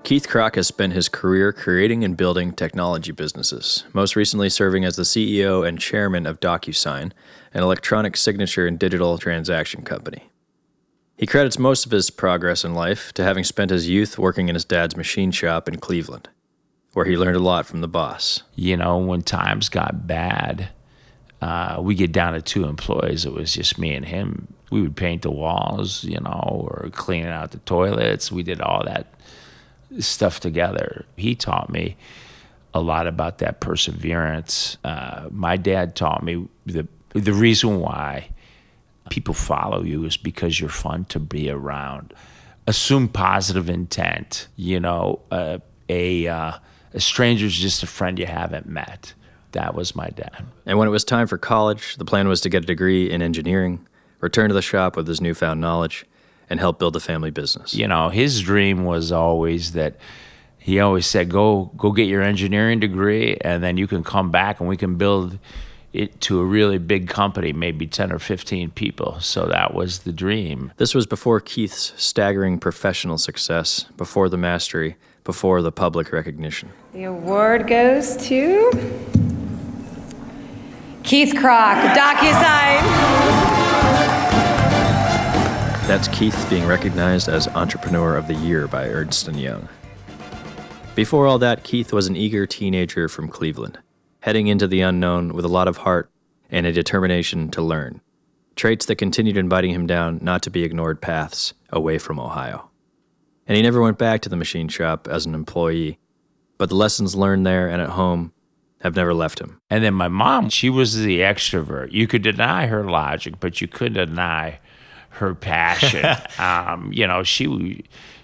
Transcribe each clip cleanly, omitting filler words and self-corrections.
Keith Krach has spent his career creating and building technology businesses, most recently serving as the CEO and chairman of DocuSign, an electronic signature and digital transaction company. He credits most of his progress in life to having spent his youth working in his dad's machine shop in Cleveland, where he learned a lot from the boss. You know, when times got bad, we get down to 2 employees. It was just me and him. We would paint the walls, or clean out the toilets. We did all that stuff together. He taught me a lot about that perseverance. My dad taught me the reason why people follow you is because you're fun to be around. Assume positive intent. A stranger's just a friend you haven't met. That was my dad. And when it was time for college, the plan was to get a degree in engineering, return to the shop with his newfound knowledge, and help build a family business. His dream was always that he always said, go get your engineering degree, and then you can come back and we can build it to a really big company, maybe 10 or 15 people. So that was the dream. This was before Keith's staggering professional success, before the mastery, before the public recognition. The award goes to Keith Krach, DocuSign. That's Keith being recognized as Entrepreneur of the Year by Ernst & Young. Before all that, Keith was an eager teenager from Cleveland, heading into the unknown with a lot of heart and a determination to learn, traits that continued inviting him down not to be ignored paths away from Ohio. And he never went back to the machine shop as an employee, but the lessons learned there and at home have never left him. And then my mom, she was the extrovert. You could deny her logic, but you couldn't deny her passion.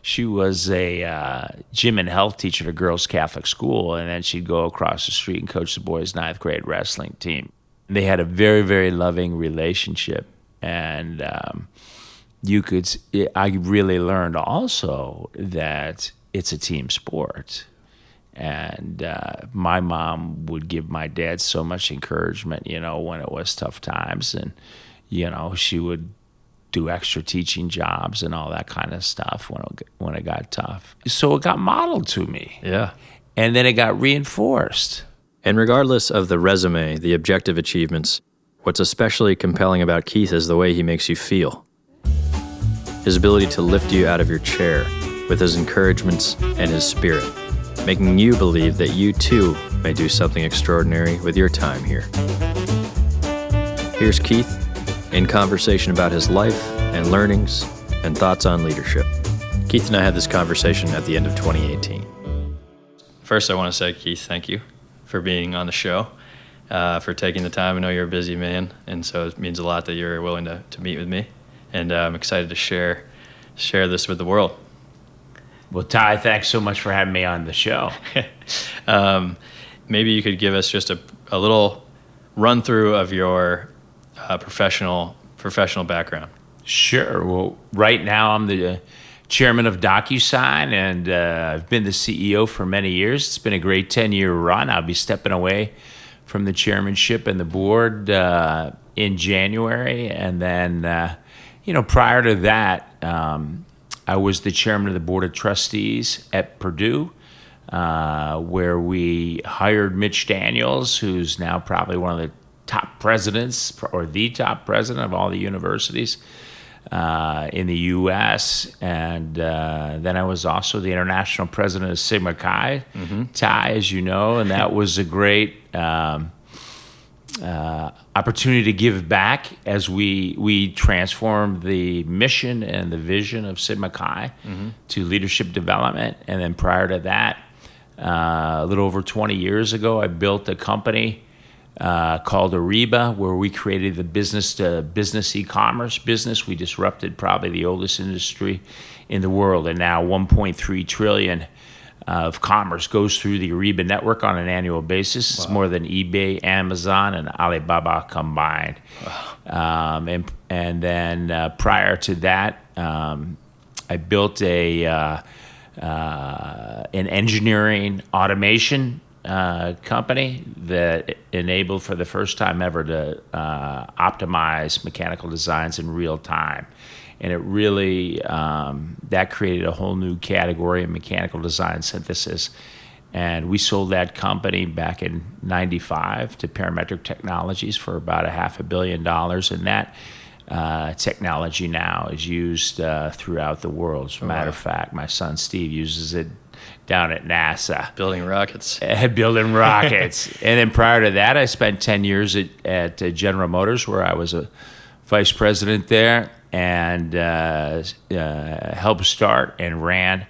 She was a gym and health teacher at a girls' Catholic school, and then she'd go across the street and coach the boys' 9th grade wrestling team. They had a very, very loving relationship, and I really learned also that it's a team sport. And my mom would give my dad so much encouragement, when it was tough times, and she would do extra teaching jobs and all that kind of stuff when it got tough. So it got modeled to me. Yeah. And then it got reinforced. And regardless of the resume, the objective achievements, what's especially compelling about Keith is the way he makes you feel. His ability to lift you out of your chair with his encouragements and his spirit, making you believe that you too may do something extraordinary with your time here. Here's Keith in conversation about his life and learnings and thoughts on leadership. Keith and I had this conversation at the end of 2018. First, I want to say, Keith, thank you for being on the show, for taking the time. I know you're a busy man, and so it means a lot that you're willing to meet with me. And I'm excited to share this with the world. Well, Ty, thanks so much for having me on the show. Maybe you could give us just a little run through of your professional background. Sure. Well, right now I'm the chairman of DocuSign, and I've been the CEO for many years. It's been a great 10-year run. I'll be stepping away from the chairmanship and the board in January. And then, prior to that, I was the chairman of the board of trustees at Purdue, where we hired Mitch Daniels, who's now probably one of the top presidents or the top president of all the universities in the U.S. And then I was also the international president of Sigma Chi, Ty, as you know, and that was a great opportunity to give back as we transformed the mission and the vision of Sigma Chi to leadership development. And then prior to that, a little over 20 years ago, I built a company called Ariba, where we created the business-to-business e-commerce business. We disrupted probably the oldest industry in the world, and now 1.3 trillion of commerce goes through the Ariba network on an annual basis. Wow. It's more than eBay, Amazon, and Alibaba combined. Wow. And then prior to that, I built an engineering automation company that enabled for the first time ever to optimize mechanical designs in real time. And it really, that created a whole new category in mechanical design synthesis. And we sold that company back in '95 to Parametric Technologies for about $500 million. And that technology now is used throughout the world. As a matter of fact, my son Steve uses it down at NASA. Building rockets. Building rockets. And then prior to that, I spent 10 years at General Motors, where I was a vice president there, and helped start and ran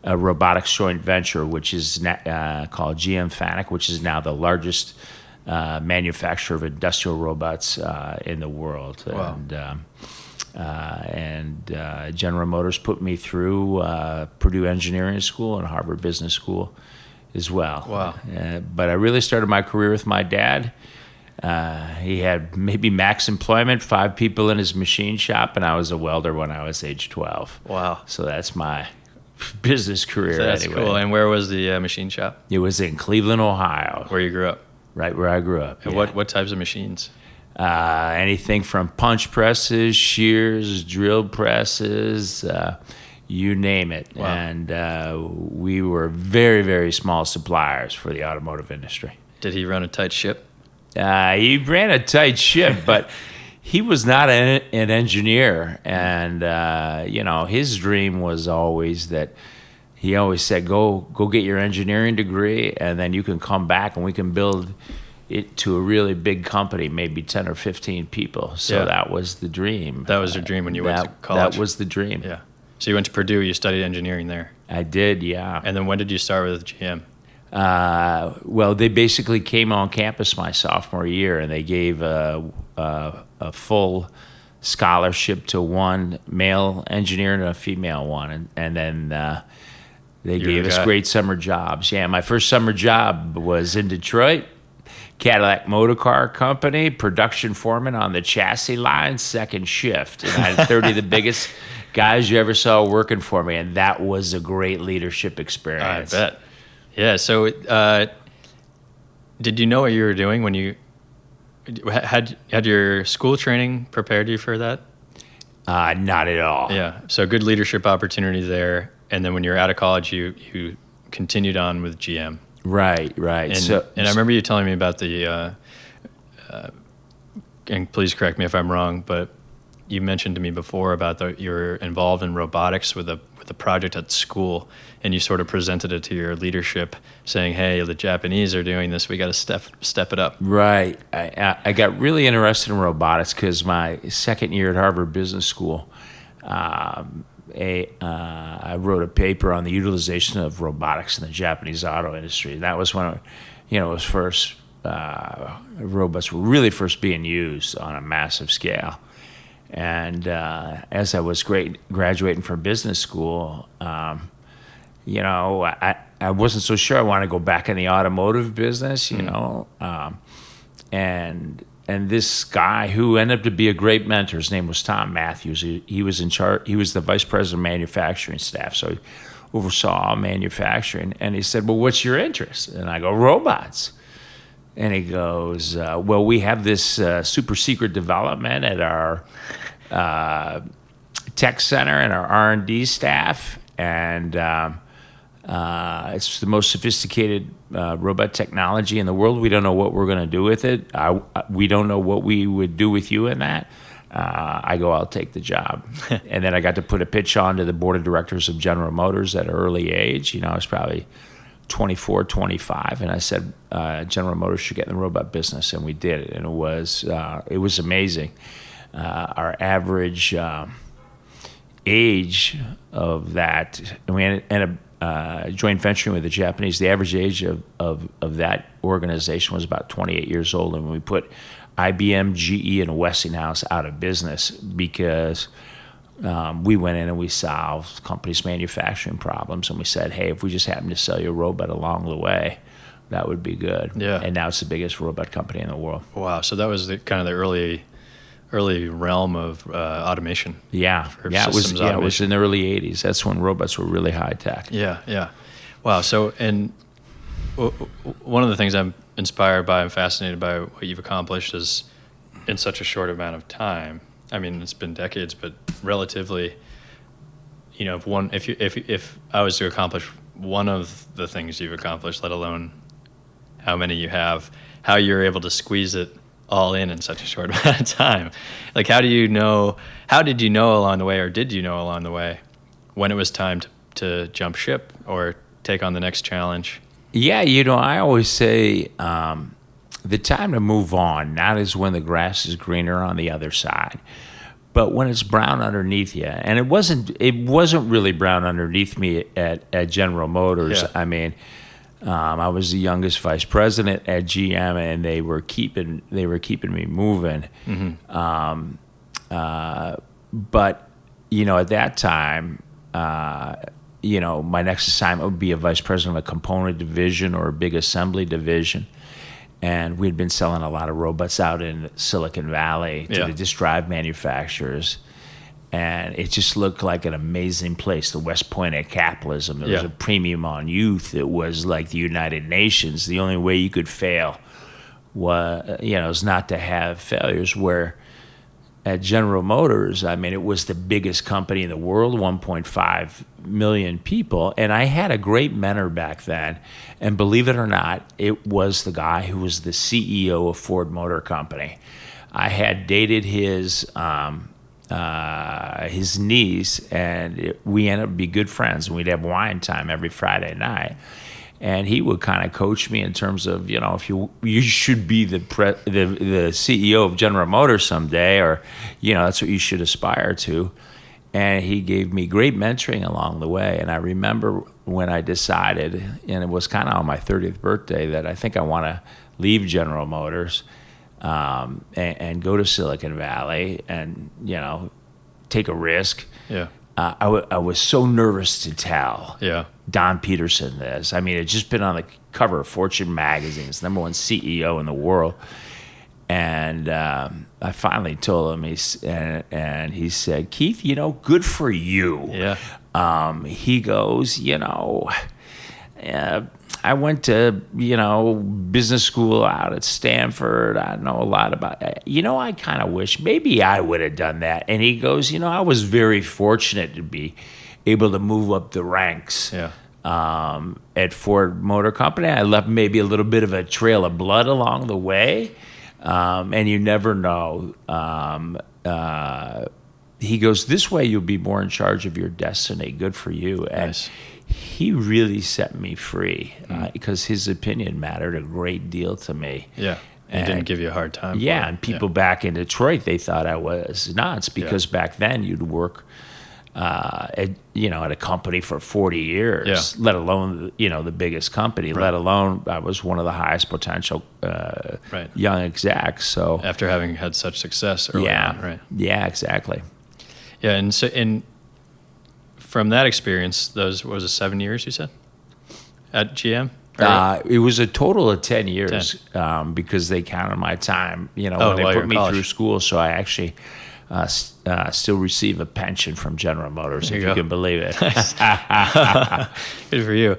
a robotics joint venture, which is called GM Fanuc, which is now the largest manufacturer of industrial robots in the world. Wow. And General Motors put me through Purdue Engineering School and Harvard Business School as well. Wow. But I really started my career with my dad. He had maybe max employment, 5 people in his machine shop, and I was a welder when I was age 12. Wow. So that's my business career. So that's anyway. cool. And where was the machine shop? It was in Cleveland, Ohio. Where you grew up? Right where I grew up. And yeah. what types of machines? Anything from punch presses, shears, drill presses, you name it. Wow. And we were very, very small suppliers for the automotive industry. Did he run a tight ship? He ran a tight ship, but he was not an engineer. And, his dream was always that he always said, go get your engineering degree, and then you can come back and we can build it to a really big company, maybe 10 or 15 people. So Yeah. That was the dream. That was your dream when you went to college? That was the dream. Yeah. So you went to Purdue, you studied engineering there. I did, yeah. And then when did you start with GM? Well, they basically came on campus my sophomore year, and they gave a full scholarship to one male engineer and a female one. And then they gave us great summer jobs. Yeah, my first summer job was in Detroit, Cadillac Motor Car Company, production foreman on the chassis line, second shift. And I had 30 of the biggest guys you ever saw working for me, and that was a great leadership experience. I bet. Yeah, so did you know what you were doing when you had your school training prepared you for that? Not at all. Yeah, so good leadership opportunity there. And then when you're out of college, you continued on with GM. Right. And I remember you telling me about the, and please correct me if I'm wrong, but you mentioned to me before about you're involved in robotics with a project at school, and you sort of presented it to your leadership, saying, "Hey, the Japanese are doing this. We got to step it up." Right. I got really interested in robotics because my second year at Harvard Business School, I wrote a paper on the utilization of robotics in the Japanese auto industry. That was when it was first robots were really first being used on a massive scale. And as I was graduating from business school, I wasn't so sure I wanted to go back in the automotive business, and this guy who ended up to be a great mentor, his name was Tom Matthews. He was in charge. He was the vice president of manufacturing staff, so he oversaw manufacturing. And he said, "Well, what's your interest?" And I go, "Robots." And he goes, "Well, we have this super secret development at our tech center and our R&D staff, and it's the most sophisticated robot technology in the world. We don't know what we're going to do with it. We don't know what we would do with you in that." I go, "I'll take the job." And then I got to put a pitch on to the board of directors of General Motors at an early age. I was probably 24, 25, and I said General Motors should get in the robot business, and we did it, and it was amazing. Our average age of that, and we ended up joint venturing with the Japanese. The average age of that organization was about 28 years old, and we put IBM, GE, and Westinghouse out of business because we went in and we solved companies' manufacturing problems, and we said, "Hey, if we just happen to sell you a robot along the way, that would be good." Yeah. And now it's the biggest robot company in the world. Wow. So that was kind of the early realm of automation. Yeah. It was in the early 80s. That's when robots were really high tech. Yeah. Wow. So, and one of the things I'm inspired by and fascinated by what you've accomplished is in such a short amount of time. I mean, it's been decades, but relatively, if I was to accomplish one of the things you've accomplished, let alone how many you have, how you're able to squeeze it all in such a short amount of time. Like, how did you know along the way, or did you know along the way, when it was time to jump ship or take on the next challenge? Yeah, I always say the time to move on, not is when the grass is greener on the other side, but when it's brown underneath you. And it wasn't really brown underneath me at General Motors. Yeah. I mean, I was the youngest vice president at GM, and they were keeping me moving. Mm-hmm. But at that time, my next assignment would be a vice president of a component division or a big assembly division. And we'd been selling a lot of robots out in Silicon Valley to the disk drive manufacturers. And it just looked like an amazing place, the West Point of capitalism. There was a premium on youth. It was like the United Nations. The only way you could fail was not to have failures. Where at General Motors, I mean, it was the biggest company in the world, 1.5 million people. And I had a great mentor back then. And believe it or not, it was the guy who was the CEO of Ford Motor Company. I had dated his niece, and we ended up being good friends. And we'd have wine time every Friday night. And he would kind of coach me in terms of, if you should be the CEO of General Motors someday, or, that's what you should aspire to. And he gave me great mentoring along the way. And I remember when I decided, and it was kind of on my 30th birthday, that I think I want to leave General Motors and go to Silicon Valley and, take a risk. Yeah. I was so nervous to tell Don Peterson this. I mean, it had just been on the cover of Fortune magazine. It's the #1 CEO in the world. And I finally told him, and he said, "Keith, good for you." Yeah. He goes, I went to, business school out at Stanford. I know a lot about it. I kind of wish maybe I would have done that. And he goes, I was very fortunate to be able to move up the ranks at Ford Motor Company. I left maybe a little bit of a trail of blood along the way. And you never know. He goes, this way you'll be more in charge of your destiny. Good for you. And nice. He really set me free because his opinion mattered a great deal to me. Yeah. He didn't give you a hard time. Yeah, and people back in Detroit, they thought I was nuts because back then you'd work at a company for 40 years, let alone, the biggest company, let alone I was one of the highest potential young execs. So after having had such success early on, right? Yeah, exactly. Yeah, and so from that experience, what was it, 7 years you said at GM? It was a total of 10 years. 10. Because they counted my time, when they put me through school. So I actually still receive a pension from General Motors, if you can believe it. Good for you.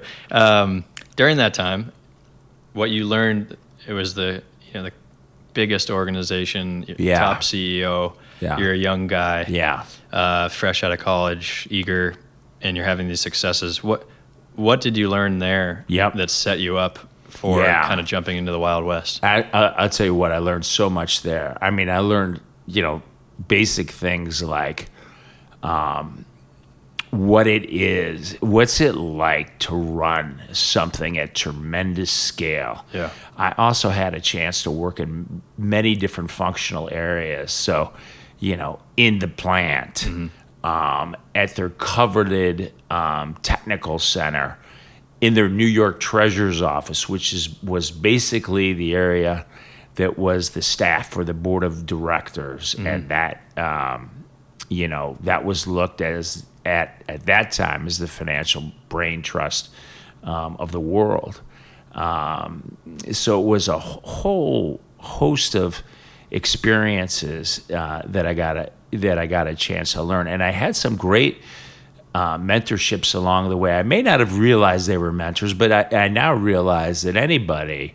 During that time, what you learned, it was the biggest organization, top CEO. Yeah. You're a young guy. Yeah. Fresh out of college, eager, and you're having these successes. What did you learn there that set you up for kind of jumping into the Wild West? I'll tell you what, I learned so much there. I mean, I learned, basic things like what it is, what's it like to run something at tremendous scale. Yeah. I also had a chance to work in many different functional areas. So, in the plant, at their coveted technical center, in their New York Treasurer's office, which was basically the area that was the staff for the board of directors, and that that was looked at that time as the financial brain trust of the world. So it was a whole host of experiences that I got a chance to learn, and I had some great mentorships along the way. I may not have realized they were mentors, but I now realize that anybody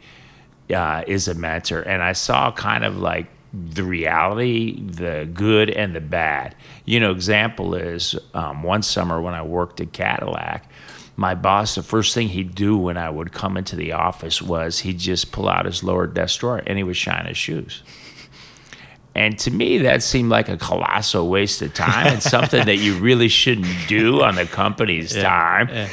is a mentor. And I saw kind of like the reality, the good and the bad. Example is one summer when I worked at Cadillac, my boss, the first thing he'd do when I would come into the office was he'd just pull out his lower desk drawer and he would shine his shoes. And to me, that seemed like a colossal waste of time and something that you really shouldn't do on the company's time. Yeah.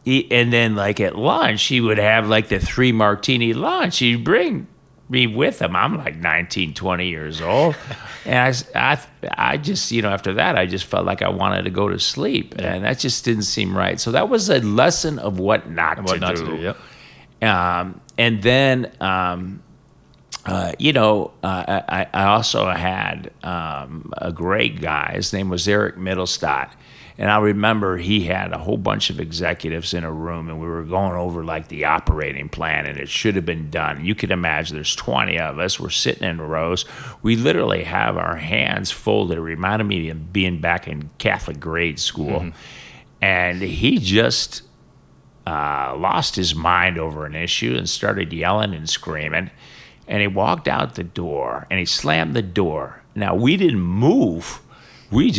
And then like at lunch, he would have like the 3 martini lunch. He'd bring me with him. I'm like 19, 20 years old. And I just, after that, I just felt like I wanted to go to sleep. Yeah. And that just didn't seem right. So that was a lesson of what not to do. Yep. And then, I also had a great guy. His name was Eric Mittelstadt. And I remember he had a whole bunch of executives in a room, and we were going over like the operating plan, and it should have been done. You could imagine there's 20 of us. We're sitting in rows. We literally have our hands folded. It reminded me of being back in Catholic grade school. Mm-hmm. And he just lost his mind over an issue and started yelling and screaming. And he walked out the door, and he slammed the door. Now, we didn't move. We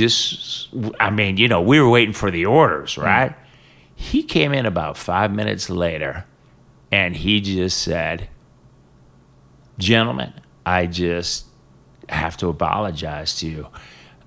were waiting for the orders, right? He came in about 5 minutes later, and he just said, "Gentlemen, I just have to apologize to you.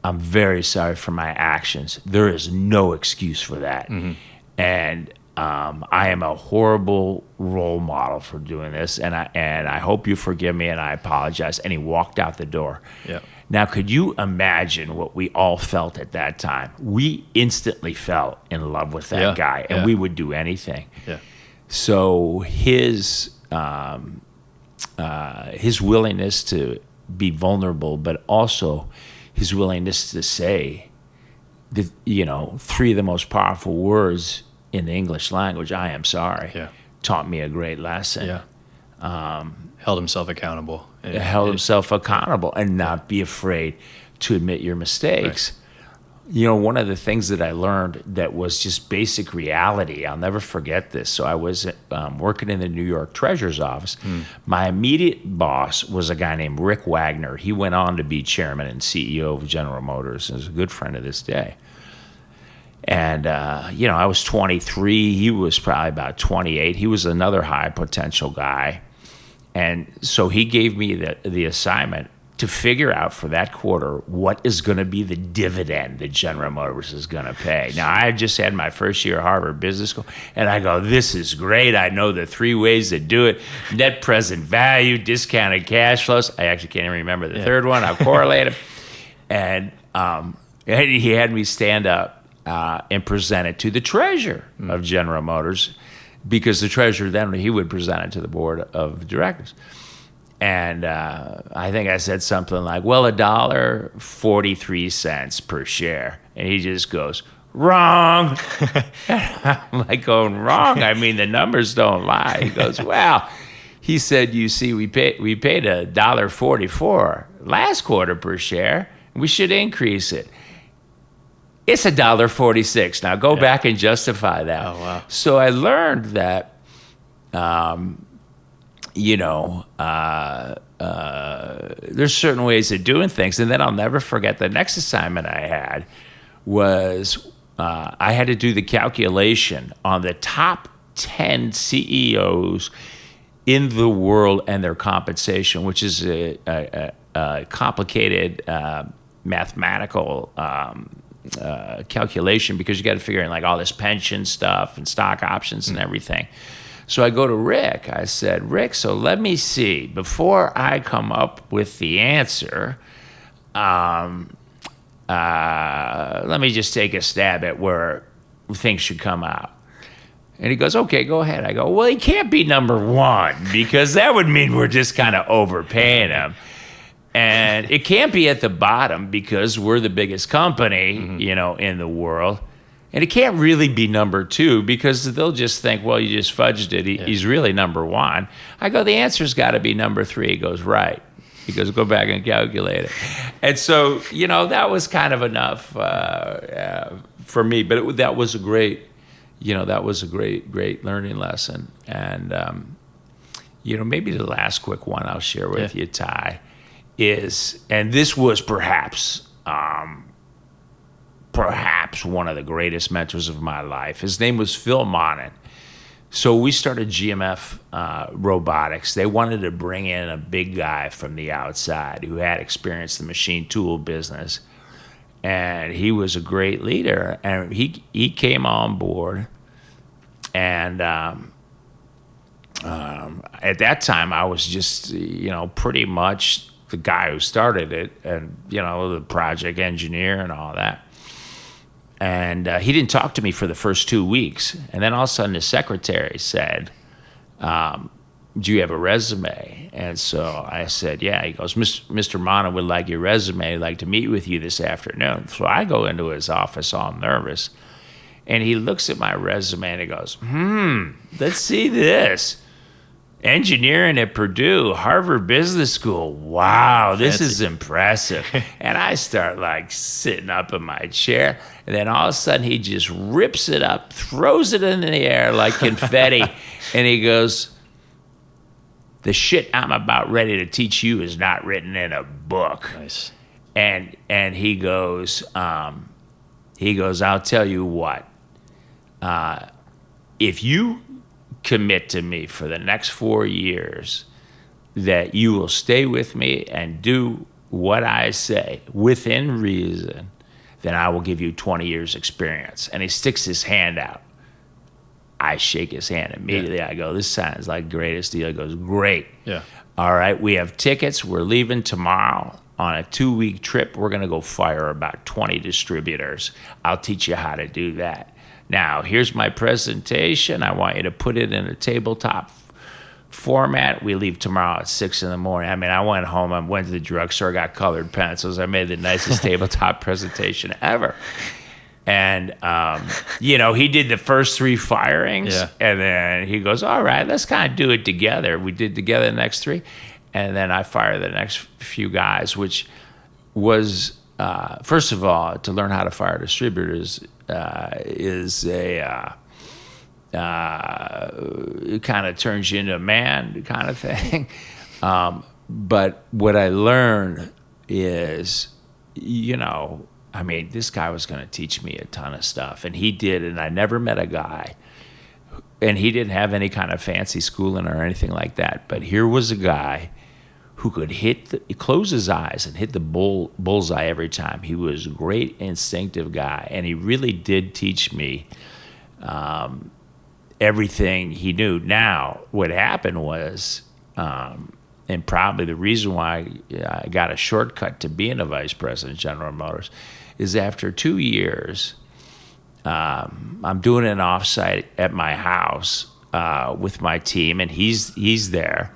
I'm very sorry for my actions. There is no excuse for that. Mm-hmm. And I am a horrible role model for doing this, and I hope you forgive me, and I apologize." And he walked out the door. Yeah. Now, could you imagine what we all felt at that time? We instantly fell in love with that guy, and we would do anything. Yeah. So his willingness to be vulnerable, but also his willingness to say, 3 of the most powerful words in the English language, "I am sorry," taught me a great lesson. Yeah. Held himself accountable. And not be afraid to admit your mistakes. Right. One of the things that I learned that was just basic reality, I'll never forget this. So I was working in the New York Treasurer's office. My immediate boss was a guy named Rick Wagner. He went on to be chairman and CEO of General Motors and is a good friend of this day. And, I was 23. He was probably about 28. He was another high potential guy. And so he gave me the assignment to figure out for that quarter what is going to be the dividend that General Motors is going to pay. Now, I had just had my first year at Harvard Business School, and I go, this is great. I know the 3 ways to do it: net present value, discounted cash flows. I actually can't even remember the third one. I'll correlate them. And he had me stand up and present it to the treasurer of General Motors, because the treasurer then, he would present it to the board of directors. And I think I said something like, well, $1.43 per share. And he just goes, wrong. I'm like, going, wrong? I mean, the numbers don't lie. He goes, well, he said, you see, we paid $1.44 last quarter per share. We should increase it. It's $1.46. Now go back and justify that. Oh, wow. So I learned that, there's certain ways of doing things. And then I'll never forget the next assignment I had was I had to do the calculation on the top 10 CEOs in the world and their compensation, which is a complicated mathematical calculation, because you got to figure in like all this pension stuff and stock options and everything. So I go to Rick. I said, Rick, so let me see. Before I come up with the answer, let me just take a stab at where things should come out. And he goes, okay, go ahead. I go, well, he can't be number 1, because that would mean we're just kind of overpaying him. And it can't be at the bottom, because we're the biggest company, in the world. And it can't really be number 2, because they'll just think, well, you just fudged it. He's really number 1. I go, the answer's got to be number 3. He goes, right. He goes, go back and calculate it. And so, that was kind of enough for me. But that was a great, great learning lesson. And, maybe the last quick one I'll share with you, Ty, is, and this was perhaps one of the greatest mentors of my life. His name was Phil Monin. So we started GMF Robotics. They wanted to bring in a big guy from the outside who had experience in the machine tool business. And he was a great leader. And he came on board. And at that time, I was just, pretty much the guy who started it and, the project engineer and all that. And he didn't talk to me for the first 2 weeks. And then all of a sudden the secretary said, do you have a resume? And so I said, yeah. He goes, Mr. Monin would like your resume. He'd like to meet with you this afternoon. So I go into his office all nervous. And he looks at my resume and he goes, let's see this. Engineering at Purdue, Harvard Business School. Wow, this is impressive. And I start like sitting up in my chair. And then all of a sudden he just rips it up, throws it in the air like confetti. And he goes, the shit I'm about ready to teach you is not written in a book. Nice. And he goes, I'll tell you what. If you commit to me for the next 4 years that you will stay with me and do what I say within reason, then I will give you 20 years experience. And he sticks his hand out. I shake his hand immediately. Yeah. I go, this sounds like the greatest deal. He goes, great. Yeah. All right, we have tickets. We're leaving tomorrow on a 2-week trip. We're going to go fire about 20 distributors. I'll teach you how to do that. Now, here's my presentation. I want you to put it in a tabletop format. We leave tomorrow at 6 in the morning. I mean, I went home. I went to the drugstore, got colored pencils. I made the nicest tabletop presentation ever. And, he did the first 3 firings. Yeah. And then he goes, all right, let's kind of do it together. We did together the next 3. And then I fired the next few guys, which was, first of all, to learn how to fire distributors is it kind of turns you into a man kind of thing. But what I learned is, this guy was going to teach me a ton of stuff, and he did, and I never met a guy, and he didn't have any kind of fancy schooling or anything like that, but here was a guy who could close his eyes and hit the bullseye every time. He was a great instinctive guy, and he really did teach me everything he knew. Now, what happened was, and probably the reason why I got a shortcut to being a vice president of General Motors, is after 2 years, I'm doing an offsite at my house with my team, and he's there.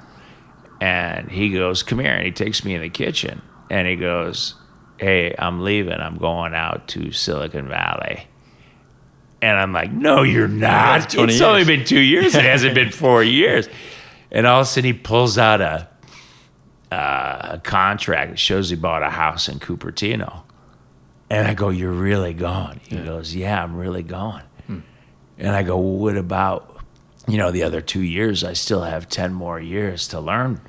And he goes, come here. And he takes me in the kitchen. And he goes, hey, I'm leaving. I'm going out to Silicon Valley. And I'm like, no, you're not. It's only been 2 years. It hasn't been 4 years. And all of a sudden he pulls out a contract that shows he bought a house in Cupertino. And I go, you're really gone? He goes, yeah, I'm really gone. And I go, well, what about the other 2 years? I still have 10 more years to learn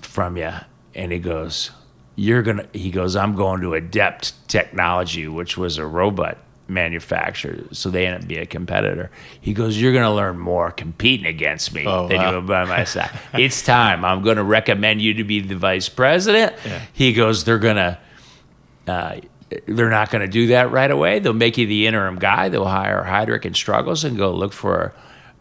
from you. And he goes, I'm going to Adept Technology, which was a robot manufacturer. So they ended up being a competitor. He goes, you're going to learn more competing against me than you will by my side. It's time. I'm going to recommend you to be the vice president. Yeah. He goes, they're not going to do that right away. They'll make you the interim guy. They'll hire Heidrich and Struggles and go look for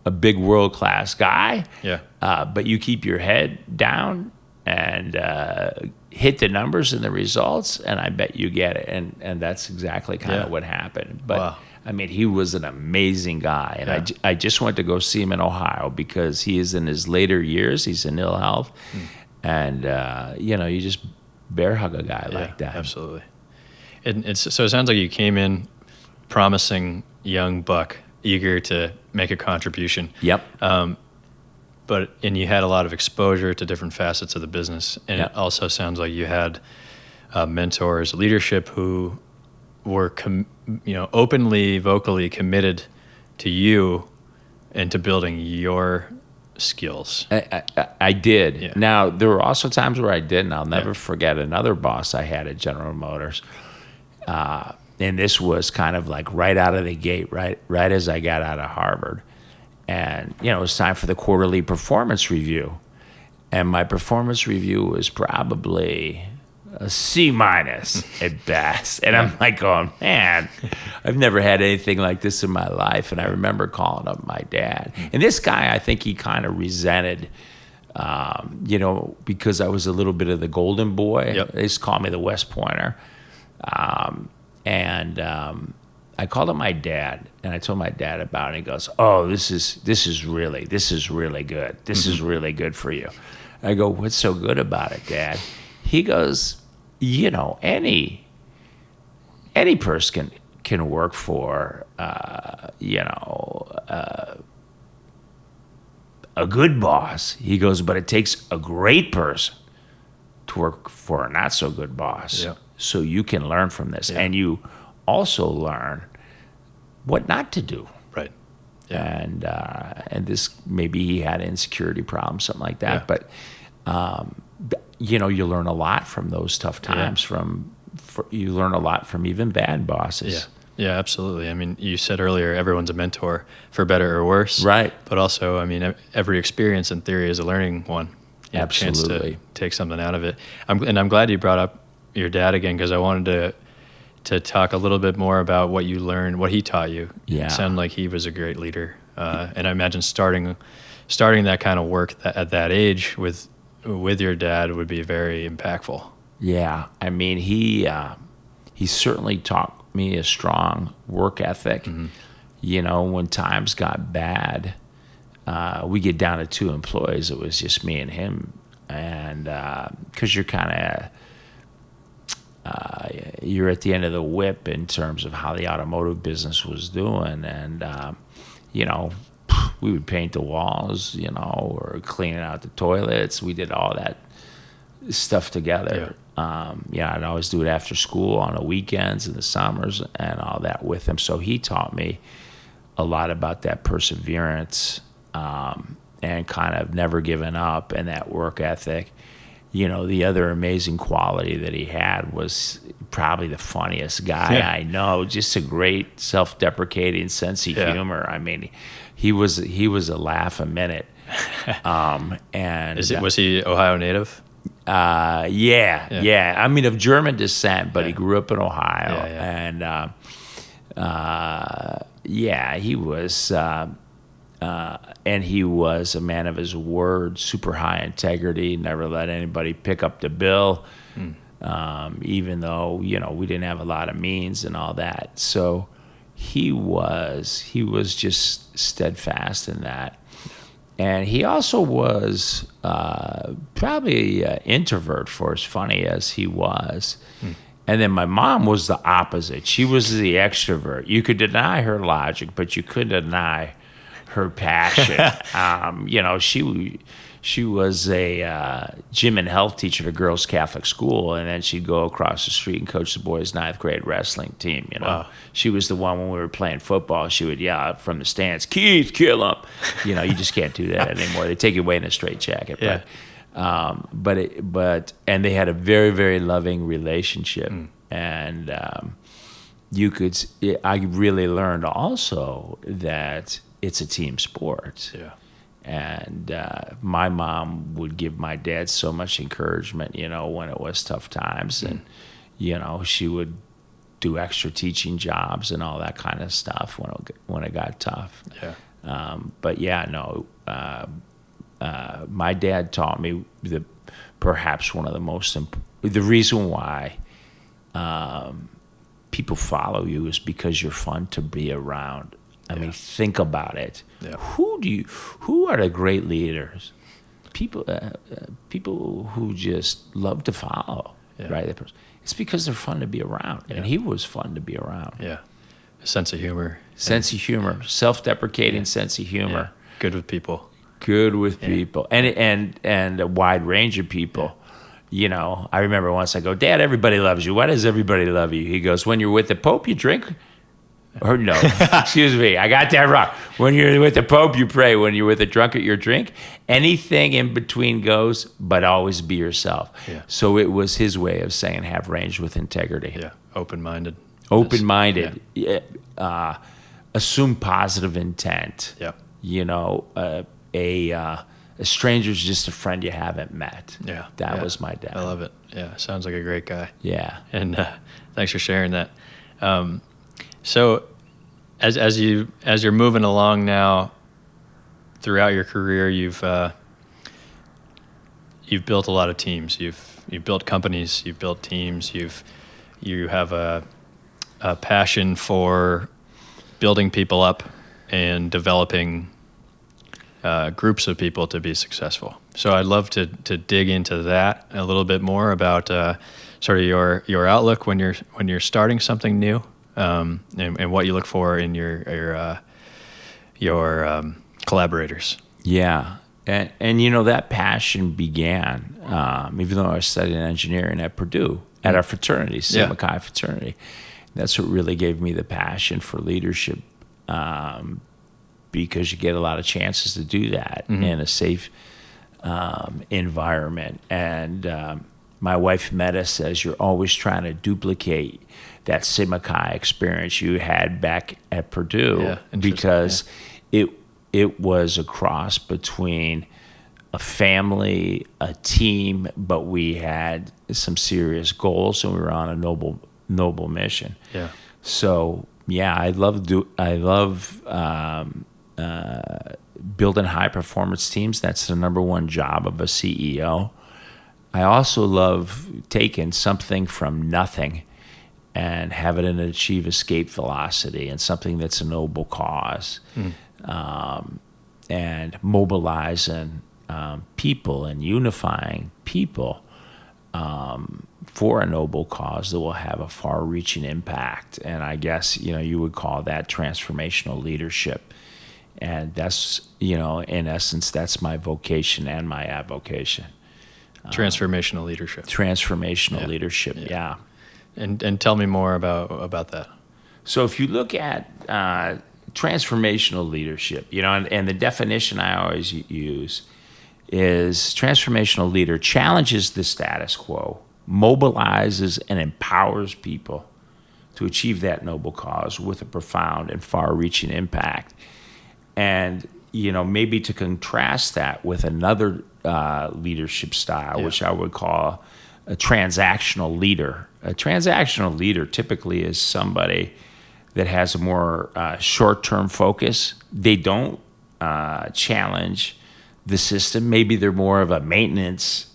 a big world-class guy. Yeah. But you keep your head down and hit the numbers and the results, and I bet you get it. And that's exactly kind of what happened. But he was an amazing guy, and I just went to go see him in Ohio because he is in his later years. He's in ill health, and you just bear hug a guy like that. Absolutely. So it sounds like you came in promising young buck, eager to make a contribution. Yep. And you had a lot of exposure to different facets of the business, and it also sounds like you had mentors, leadership who were openly, vocally committed to you and to building your skills. I did. Yeah. Now, there were also times where I didn't. I'll never forget another boss I had at General Motors. And this was kind of like right out of the gate, right as I got out of Harvard. And, it was time for the quarterly performance review. And my performance review was probably a C- at best. And I'm like going, man, I've never had anything like this in my life. And I remember calling up my dad. And this guy, I think he kind of resented, because I was a little bit of the golden boy. Yep. They used to call me the West Pointer. I called up my dad, and I told my dad about it. He goes, "Oh, this is really good. This is really good for you." I go, "What's so good about it, Dad?" He goes, any person can work for, a good boss." He goes, "But it takes a great person to work for a not so good boss." Yeah. So you can learn from this, and you also learn what not to do. Right. Yeah. And this, maybe he had insecurity problems, something like that. Yeah. But you learn a lot from those tough times. You learn a lot from even bad bosses. Yeah. Yeah, absolutely. I mean, you said earlier, everyone's a mentor, for better or worse. Right. But also, I mean, every experience in theory is a learning one. You have a chance Absolutely. to take something out of it. I'm glad you brought up your dad again, because I wanted to talk a little bit more about what you learned, what he taught you. Yeah. It sounded like he was a great leader. And I imagine starting that kind of work at that age with your dad would be very impactful. Yeah. I mean, he certainly taught me a strong work ethic. Mm-hmm. When times got bad, we get down to 2 employees. It was just me and him. And because you're kind of, you're at the end of the whip in terms of how the automotive business was doing. And, we would paint the walls, or cleaning out the toilets. We did all that stuff together. Yeah. I'd always do it after school on the weekends and the summers and all that with him. So he taught me a lot about that perseverance and kind of never giving up and that work ethic. The other amazing quality that he had was probably the funniest guy I know. Just a great self-deprecating sense of humor. I mean, he was a laugh a minute. And was he Ohio native? Yeah. I mean, of German descent, but he grew up in Ohio. Yeah. And he was. And he was a man of his word, super high integrity, never let anybody pick up the bill, even though, we didn't have a lot of means and all that. So he was just steadfast in that. And he also was probably an introvert, for as funny as he was. And then my mom was the opposite. She was the extrovert. You could deny her logic, but you couldn't deny her passion. She was a gym and health teacher at a girls' Catholic school, and then she'd go across the street and coach the boys' 9th grade wrestling team. Wow. She was the one when we were playing football. She would yell out from the stands, "Keith, kill him!" You just can't do that anymore. They take you away in a straitjacket. Yeah. And they had a very, very loving relationship, and I really learned also that it's a team sport. Yeah. And my mom would give my dad so much encouragement, when it was tough times. And, she would do extra teaching jobs and all that kind of stuff when it got tough. Yeah. My dad taught me perhaps one of the most the reason why people follow you is because you're fun to be around. I mean, think about it. Yeah. Who are the great leaders? People who just love to follow, right? It's because they're fun to be around, and he was fun to be around. Yeah, a sense of humor. Self-deprecating sense of humor. Yeah. Good with people. And a wide range of people. I remember once I go, "Dad, everybody loves you. Why does everybody love you?" He goes, "When you're with the Pope, you drink." Or no, excuse me, I got that wrong. When you're with the Pope, you pray. When you're with a drunk at your drink, anything in between goes, but always be yourself. Yeah. So it was his way of saying have range with integrity. Yeah, open-minded. Open-minded. Assume positive intent. Yeah. You know, a stranger's just a friend you haven't met. Yeah. That was my dad. I love it. Yeah, sounds like a great guy. Yeah. And thanks for sharing that. So as you're moving along now throughout your career, you've built a lot of teams. You've built companies, you've built teams, you have a passion for building people up and developing groups of people to be successul. So I'd love to dig into that a little bit more about sort of your outlook when you're starting something new, and what you look for in your collaborators. Yeah. And you know, that passion began, even though I was studying engineering at Purdue, at our fraternity, Sigma Chi fraternity. That's what really gave me the passion for leadership, because you get a lot of chances to do that in a safe environment. And my wife Meta says you're always trying to duplicate that Sigma Chi experience you had back at Purdue, because it was a cross between a family, a team, but we had some serious goals and we were on a noble mission. Yeah. So yeah, I love building high performance teams. That's the number one job of a CEO. I also love taking something from nothing and having it achieve escape velocity, and something that's a noble cause, and mobilizing people and unifying people for a noble cause that will have a far-reaching impact. And I guess, you know, you would call that transformational leadership. And that's, you know, in essence, that's my vocation and my avocation. Transformational leadership. Transformational leadership, yeah. And tell me more about that. So if you look at transformational leadership, you know, and the definition I always use is transformational leader challenges the status quo, mobilizes and empowers people to achieve that noble cause with a profound and far-reaching impact. And, you know, maybe to contrast that with another leadership style, which I would call a transactional leader. A transactional leader typically is somebody that has a more short-term focus. They don't challenge the system. Maybe they're more of a maintenance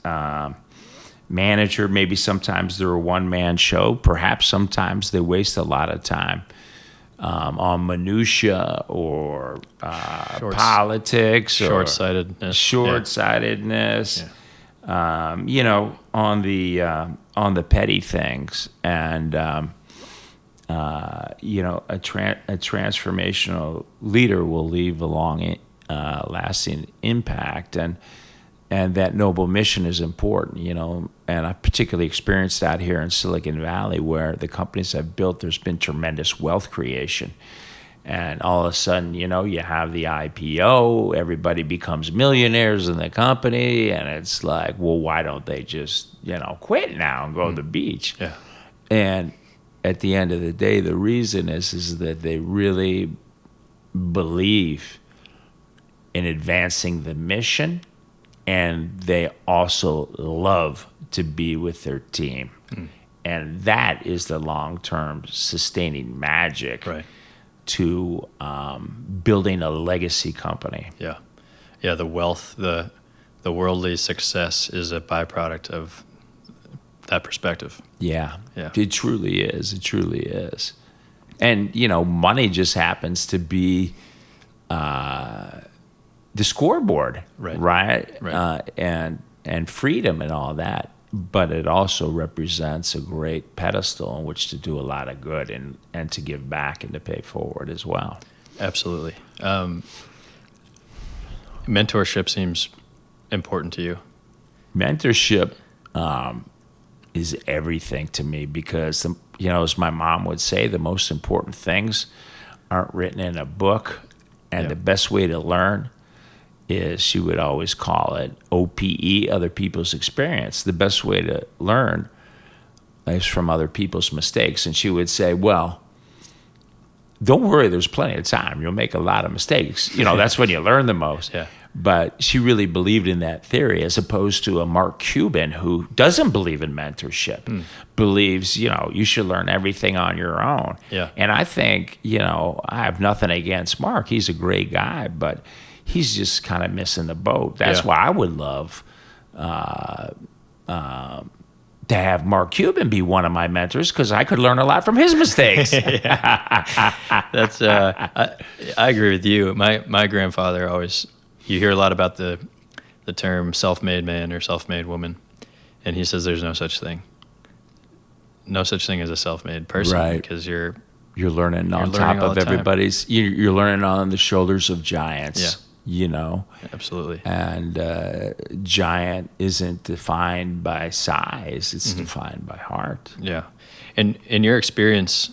manager. Maybe sometimes they're a one-man show. Perhaps sometimes they waste a lot of time on minutia or politics, or short-sightedness. You know, on the petty things. And you know, a transformational leader will leave a long lasting impact, and that noble mission is important, you know. And I particularly experienced that here in Silicon Valley, where the companies I've built, there's been tremendous wealth creation. And all of a sudden, you know, you have the IPO, everybody becomes millionaires in the company, and it's like, well, why don't they just, you know, quit now and go to the beach? Yeah. And at the end of the day, the reason is that they really believe in advancing the mission, and they also love to be with their team. And that is the long-term sustaining magic to building a legacy company. Yeah. Yeah, the wealth, the worldly success is a byproduct of that perspective. Yeah. Yeah. It truly is. It truly is. And, you know, money just happens to be the scoreboard, right? And freedom and all that. But it also represents a great pedestal on which to do a lot of good and to give back and to pay forward as well. Absolutely. Mentorship seems important to you. Mentorship is everything to me, because, you know, as my mom would say, the most important things aren't written in a book. And Yeah. the best way to learn is, she would always call it OPE, other people's experience. The best way to learn is from other people's mistakes. And she would say, well, don't worry, there's plenty of time. You'll make a lot of mistakes. That's when you learn the most. Yeah. But she really believed in that theory, as opposed to a Mark Cuban who doesn't believe in mentorship, believes, you should learn everything on your own. Yeah. And I think, I have nothing against Mark. He's a great guy, but he's just kind of missing the boat. That's Yeah. why I would love to have Mark Cuban be one of my mentors, because I could learn a lot from his mistakes. That's I agree with you. My grandfather always, you hear a lot about the term self-made man or self-made woman, and he says there's no such thing. No such thing as a self-made person, Right. because you're learning on learning top all of the time. everybody's. You're learning on the shoulders of giants. absolutely. And giant isn't defined by size; it's defined by heart. Yeah. And in your experience,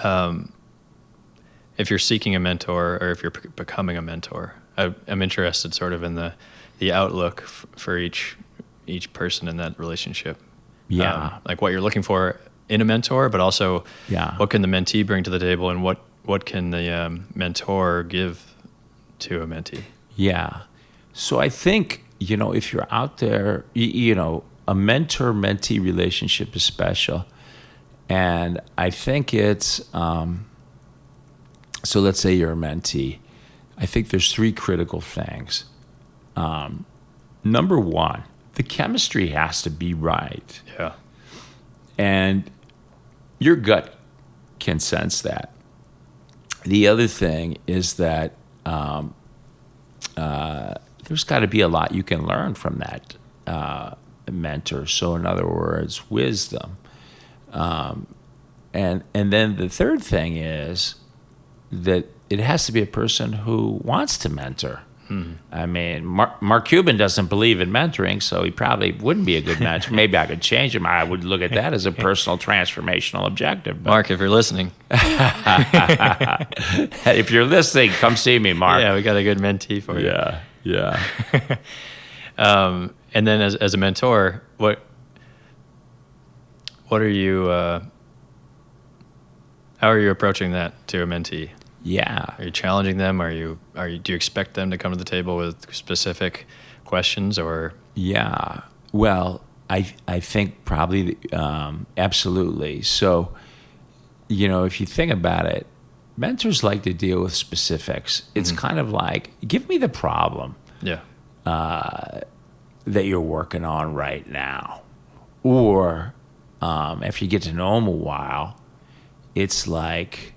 if you're seeking a mentor or if you're becoming a mentor, I'm interested sort of in the outlook for each person in that relationship. Yeah. Like what you're looking for in a mentor, but also Yeah. what can the mentee bring to the table, and what can the mentor give to a mentee? Yeah. So I think, if you're out there, a mentor-mentee relationship is special. And I think it's, so let's say you're a mentee. I think there's 3 critical things. Number 1, the chemistry has to be right. Yeah. And your gut can sense that. The other thing is that there's got to be a lot you can learn from that mentor. So in other words, wisdom. And then the third thing is that it has to be a person who wants to mentor. I mean, Mark Cuban doesn't believe in mentoring, so he probably wouldn't be a good mentor. Maybe I could change him. I would look at that as a personal transformational objective. But Mark, if you're listening, if you're listening, come see me, Mark. yeah, we got a good mentee for you. Yeah. And then as a mentor, what are you, how are you approaching that to a mentee? Yeah. Are you challenging them? Do you expect them to come to the table with specific questions, or? Yeah. Well, I think probably absolutely. So, if you think about it, mentors like to deal with specifics. It's kind of like, give me the problem Yeah. that you're working on right now. Or after you get to know them a while, it's like,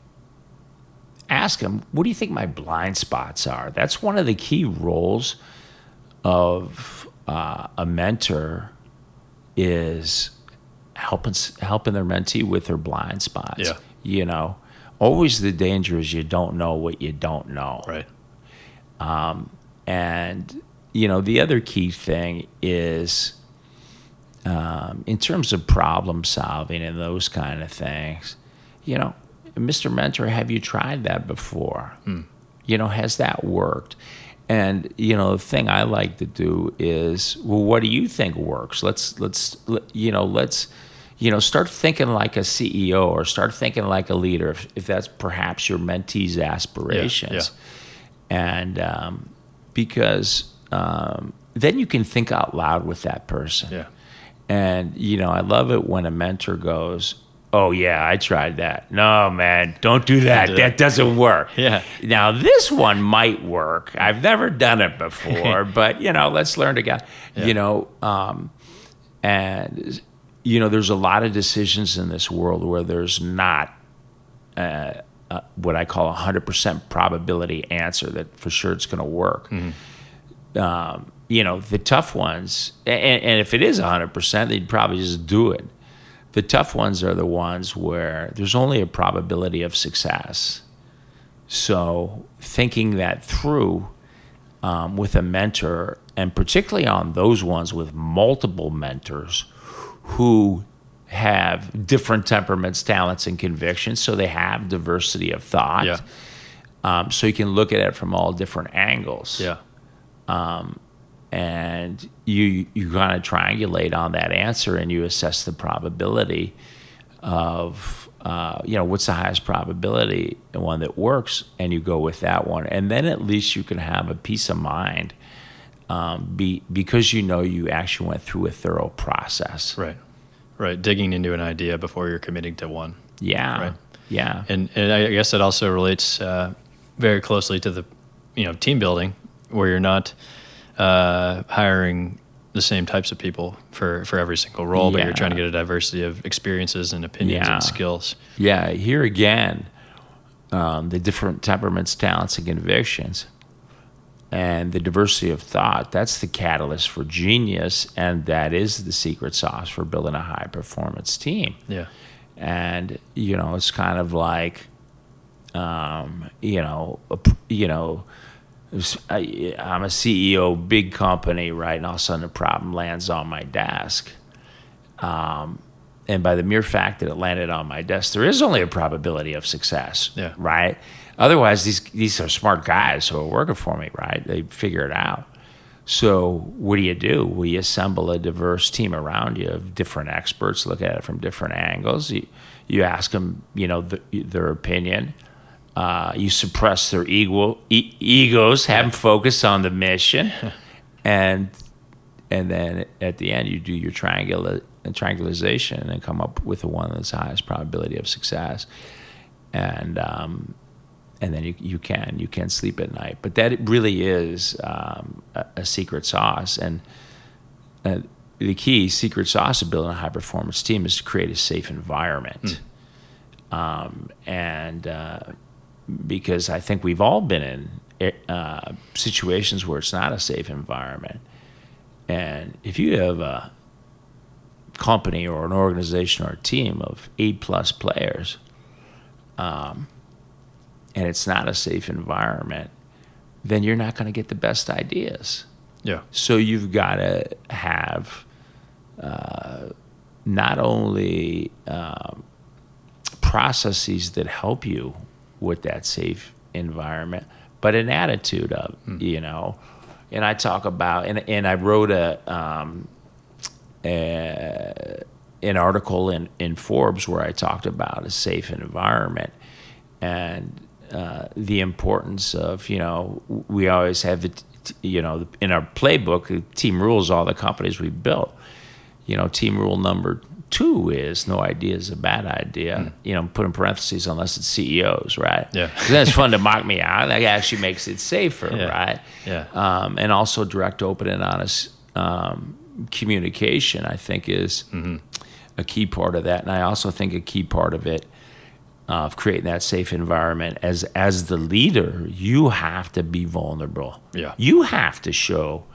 ask them, what do you think my blind spots are? That's one of the key roles of a mentor, is helping their mentee with their blind spots. Yeah. Always the danger is you don't know what you don't know. Right. And, the other key thing is, in terms of problem solving and those kind of things, Mr. Mentor, have you tried that before? Has that worked? And, the thing I like to do is, well, what do you think works? Let's start thinking like a CEO, or start thinking like a leader, if that's perhaps your mentee's aspirations. Yeah. And because then you can think out loud with that person. Yeah. And, I love it when a mentor goes, oh, yeah, I tried that. No, man, don't do that. That doesn't work. Yeah. Now, this one might work. I've never done it before, but, let's learn together. Yeah. And, there's a lot of decisions in this world where there's not what I call 100% probability answer that for sure it's going to work. The tough ones, and if it is 100%, they'd probably just do it. The tough ones are the ones where there's only a probability of success. So thinking that through with a mentor, and particularly on those ones with multiple mentors who have different temperaments, talents, and convictions, so they have diversity of thought. Yeah. So you can look at it from all different angles. Yeah. And you kind of triangulate on that answer, and you assess the probability of what's the highest probability, the one that works, and you go with that one. And then at least you can have a peace of mind because you actually went through a thorough process. Right. Digging into an idea before you're committing to one. Yeah. Right. Yeah. And I guess it also relates very closely to the team building, where you're not hiring the same types of people for every single role, but you're trying to get a diversity of experiences and opinions and skills. Yeah. Here again, the different temperaments, talents, and convictions, and the diversity of thought, that's the catalyst for genius, and that is the secret sauce for building a high-performance team. Yeah. And, it's kind of like, I'm a CEO, big company, right? And all of a sudden a problem lands on my desk. And by the mere fact that it landed on my desk, there is only a probability of success, right? Otherwise, these are smart guys who are working for me, right? They figure it out. So what do? We assemble a diverse team around you of different experts, look at it from different angles. You ask them, their opinion. You suppress their egos, have them focus on the mission, and then at the end you do your triangulation and come up with the one that's the highest probability of success, and then you can sleep at night. But that really is a secret sauce, and the key secret sauce of building a high performance team is to create a safe environment, because I think we've all been in situations where it's not a safe environment. And if you have a company or an organization or a team of 8+ players, and it's not a safe environment, then you're not going to get the best ideas. Yeah. So you've got to have not only processes that help you with that safe environment, but an attitude of, and I talk about, and I wrote an article in Forbes where I talked about a safe environment and the importance of, we always have in our playbook, the team rules all the companies we built. Team rule number 2 is no idea is a bad idea. Put in parentheses unless it's CEOs, right? Yeah. That's fun to mock me out. That actually makes it safer, right? Yeah. And also direct, open, and honest communication, I think, is a key part of that. And I also think a key part of it, of creating that safe environment, as the leader, you have to be vulnerable. Yeah. You have to show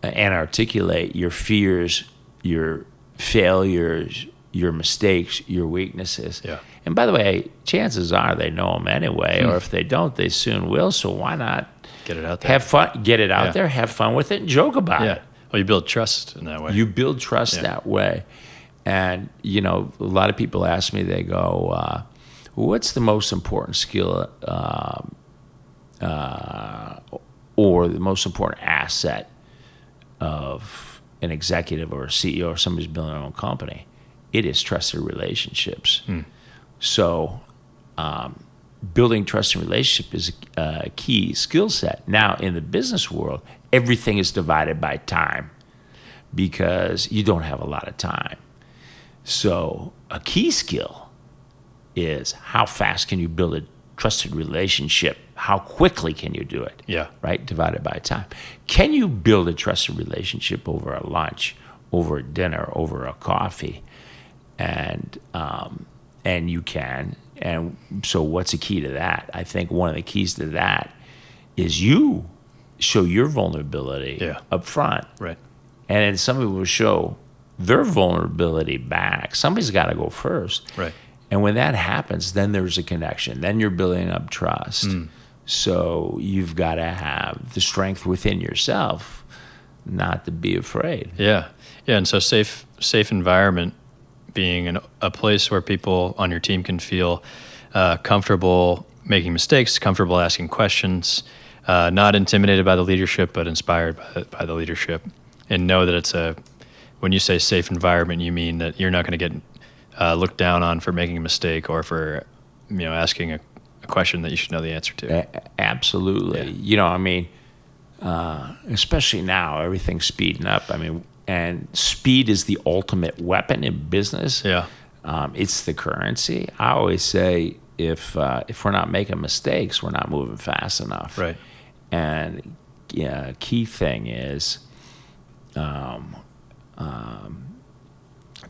and articulate your fears, your failures, your mistakes, your weaknesses. Yeah. And by the way, chances are they know them anyway, or if they don't, they soon will. So why not get it out there? Have fun, get it out there, have fun with it, and joke about it. Well, you build trust in that way. You build trust that way. And, a lot of people ask me, they go, what's the most important skill or the most important asset of an executive or a CEO or somebody who's building their own company? It is trusted relationships. So building trusted relationship is a key skill set. Now, in the business world, everything is divided by time because you don't have a lot of time. So a key skill is how fast can you build a trusted relationship? How quickly can you do it? Yeah. Right? Divided by time. Can you build a trusted relationship over a lunch, over a dinner, over a coffee? And you can. And so what's the key to that? I think one of the keys to that is you show your vulnerability up front. Right. And then somebody will show their vulnerability back. Somebody's got to go first. Right. And when that happens, then there's a connection. Then you're building up trust. So you've got to have the strength within yourself not to be afraid. Yeah. Yeah. And so safe environment being a place where people on your team can feel comfortable making mistakes, comfortable asking questions, not intimidated by the leadership, but inspired by the leadership, and know that when you say safe environment, you mean that you're not going to get looked down on for making a mistake or for asking a question that you should know the answer to. Absolutely. Especially now, everything's speeding up. And speed is the ultimate weapon in business. Yeah. It's the currency. I always say if we're not making mistakes, we're not moving fast enough. Right. And key thing is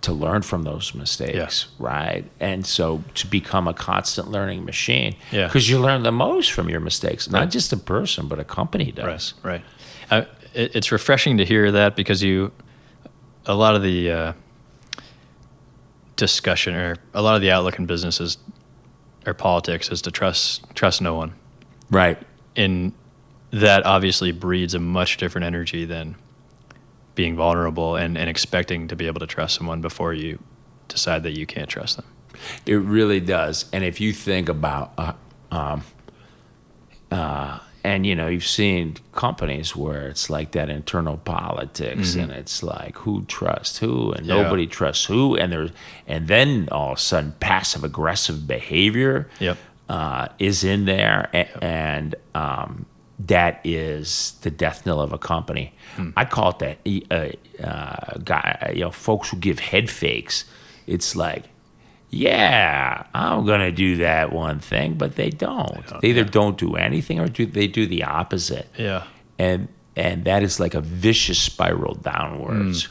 to learn from those mistakes, right? And so to become a constant learning machine, because you learn the most from your mistakes. Not just a person, but a company does. Right. It's refreshing to hear that, because a lot of the discussion or a lot of the outlook in businesses or politics is to trust no one. Right. And that obviously breeds a much different energy than being vulnerable and expecting to be able to trust someone before you decide that you can't trust them. It really does. And if you think about, and you've seen companies where it's like that internal politics, and it's like who trusts who, and nobody trusts who, and then all of a sudden passive aggressive behavior is in there, and that is the death knell of a company. I call it that folks who give head fakes. It's like, I'm going to do that one thing, but they don't. They either don't do anything or they do the opposite. Yeah. And that is like a vicious spiral downwards,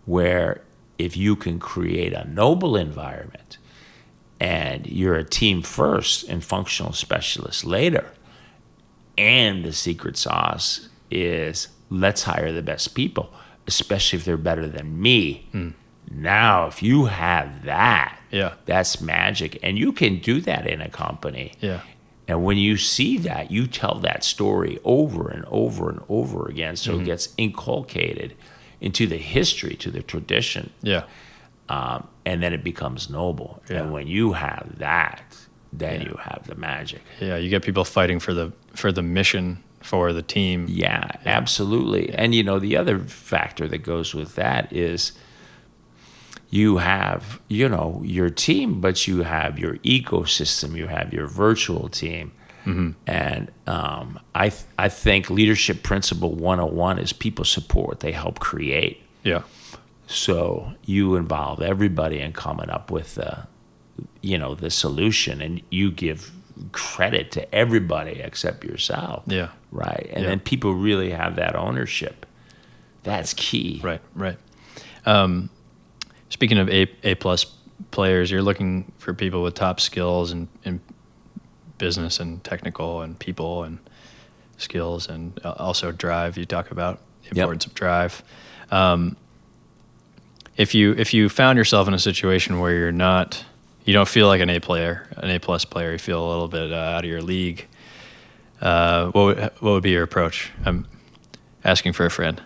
where if you can create a noble environment and you're a team first and functional specialist later, and the secret sauce is let's hire the best people, especially if they're better than me. Now, if you have that, that's magic. And you can do that in a company. Yeah. And when you see that, you tell that story over and over and over again. So it gets inculcated into the history, to the tradition. Yeah. And then it becomes noble. Yeah. And when you have that, then you have the magic. Yeah, you get people fighting for the mission, for the team. Yeah, absolutely. And the other factor that goes with that is you have, your team, but you have your ecosystem, you have your virtual team. And I think leadership principle 101 is people support, they help create. Yeah. So you involve everybody in coming up with the solution, and you give credit to everybody except yourself. Yeah. Right. And then people really have that ownership. That's key. Right. Speaking of A+ players, you're looking for people with top skills in business and technical and people and skills, and also drive. You talk about the importance of drive. If you found yourself in a situation where you don't feel like an A+ player, you feel a little bit out of your league, what would be your approach? I'm asking for a friend.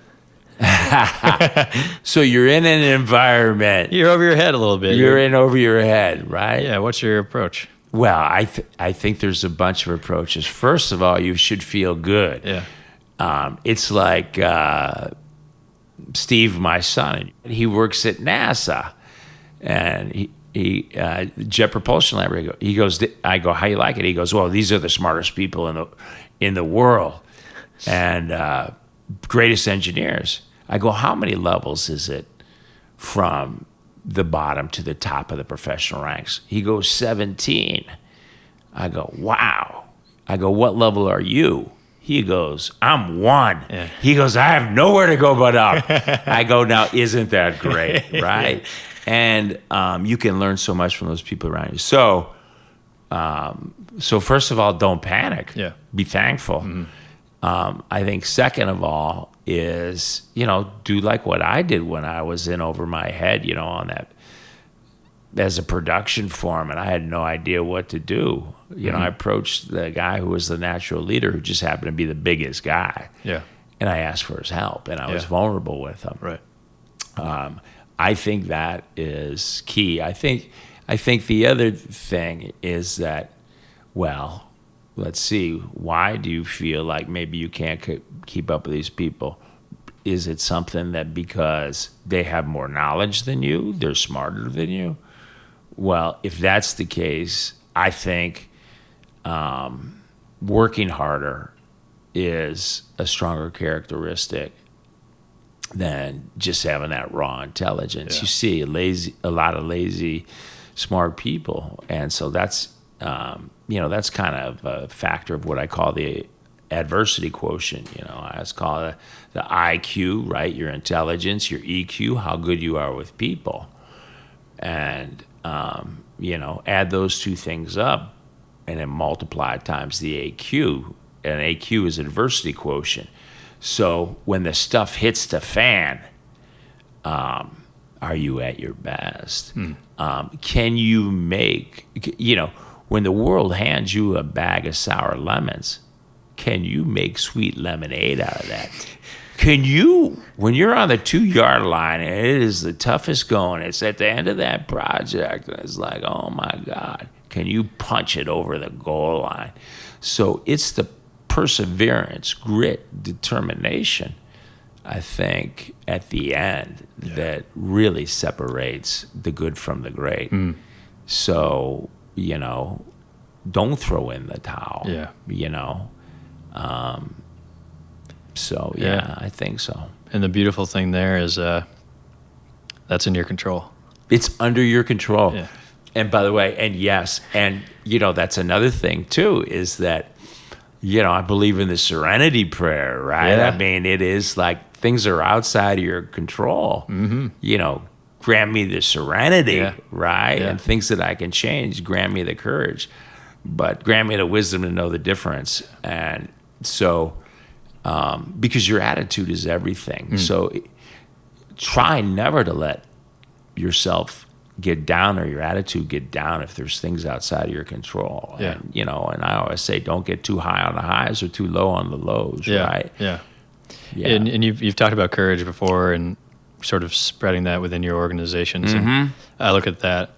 So you're in an environment. You're over your head a little bit. You're in over your head, right? Yeah. What's your approach? Well, I think there's a bunch of approaches. First of all, you should feel good. Yeah. It's like Steve, my son. He works at NASA, and he Jet Propulsion Laboratory. He goes. I go, how you like it? He goes, well, these are the smartest people in the world, and greatest engineers. I go, how many levels is it from the bottom to the top of the professional ranks? He goes, 17. I go, wow. I go, what level are you? He goes, I'm 1. Yeah. He goes, I have nowhere to go but up. I go, now, isn't that great, right? And you can learn so much from those people around you. So first of all, don't panic. Yeah. Be thankful. Mm-hmm. I think second of all is, do like what I did when I was in over my head, on that as a production foreman. I had no idea what to do. I approached the guy who was the natural leader, who just happened to be the biggest guy. Yeah. And I asked for his help, and I was vulnerable with him. Right. I think that is key. I think the other thing is that, well, let's see, why do you feel like maybe you can't keep up with these people? Is it something that because they have more knowledge than you, they're smarter than you? Well, if that's the case, I think working harder is a stronger characteristic than just having that raw intelligence. Yeah. You see a lot of lazy, smart people, and so that's that's kind of a factor of what I call the adversity quotient. I always call it the IQ, right? Your intelligence, your EQ, how good you are with people, and add those two things up, and then multiply times the AQ, and AQ is adversity quotient. So when the stuff hits the fan, are you at your best? Can you make, when the world hands you a bag of sour lemons, can you make sweet lemonade out of that? Can you, when you're on the 2-yard line and it is the toughest going, it's at the end of that project, and it's like, oh my God, can you punch it over the goal line? So it's the perseverance, grit, determination, I think, at the end that really separates the good from the great. So, don't throw in the towel. So, I think so. And the beautiful thing there is that's in your control. It's under your control. Yeah. And by the way, and yes, and, that's another thing, too, is that, I believe in the serenity prayer, right? Yeah. I mean, it is like things are outside of your control. Grant me the serenity, right? Yeah. And things that I can change, grant me the courage, but grant me the wisdom to know the difference. And so, because your attitude is everything. So try never to let yourself get down or your attitude get down if there's things outside of your control. Yeah. And I always say, don't get too high on the highs or too low on the lows, right? Yeah. Yeah. And you've talked about courage before and sort of spreading that within your organizations. And I look at that.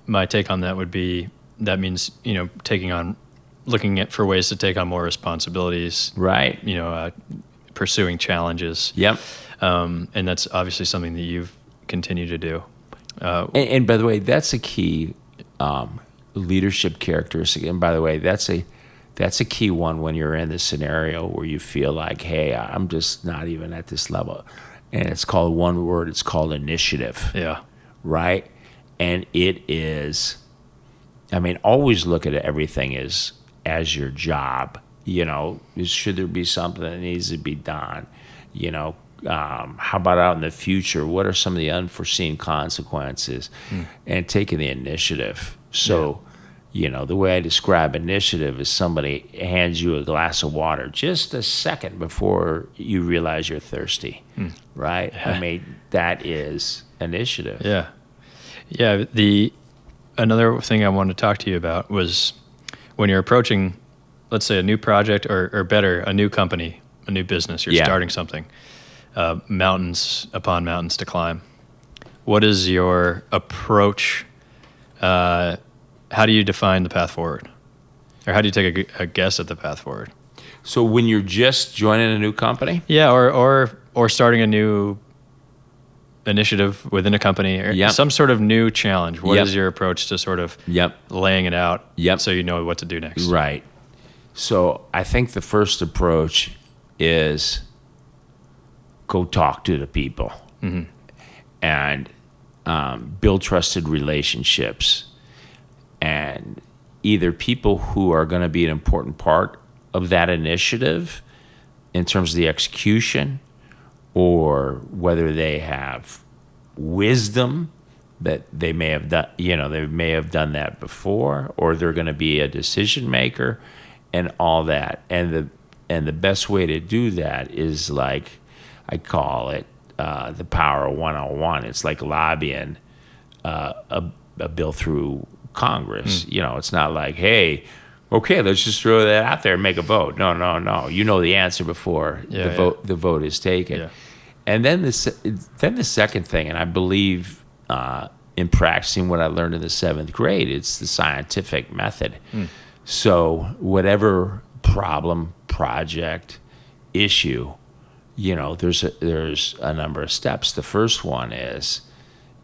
My take on that would be that means, looking for ways to take on more responsibilities. Right. Pursuing challenges. Yep. And that's obviously something that you've continued to do. And by the way, that's a key leadership characteristic. And by the way, that's a key one when you're in the scenario where you feel like, hey, I'm just not even at this level. And it's called one word. It's called initiative. Yeah. Right? And it is, always look at everything as your job. Should there be something that needs to be done? How about out in the future? What are some of the unforeseen consequences? And taking the initiative. So, the way I describe initiative is somebody hands you a glass of water just a second before you realize you're thirsty, right? That is initiative. Yeah. Yeah. Another thing I wanted to talk to you about was when you're approaching, let's say, a new project or better, a new company, a new business, you're starting something. Mountains upon mountains to climb. What is your approach? How do you define the path forward? Or how do you take a guess at the path forward? So when you're just joining a new company? Yeah, or starting a new initiative within a company or some sort of new challenge. What is your approach to sort of laying it out so you know what to do next? Right. So I think the first approach is go talk to the people and build trusted relationships, and either people who are going to be an important part of that initiative in terms of the execution, or whether they have wisdom that they may have done, they may have done that before, or they're going to be a decision maker and all that. And the best way to do that is, like, I call it the power 101. It's like lobbying a bill through Congress. It's not like, hey, okay, let's just throw that out there and make a vote. No. You know the answer before the vote is taken. Yeah. And then the second thing, and I believe in practicing what I learned in the 7th grade, it's the scientific method. So whatever problem, project, issue, there's a number of steps. The first one is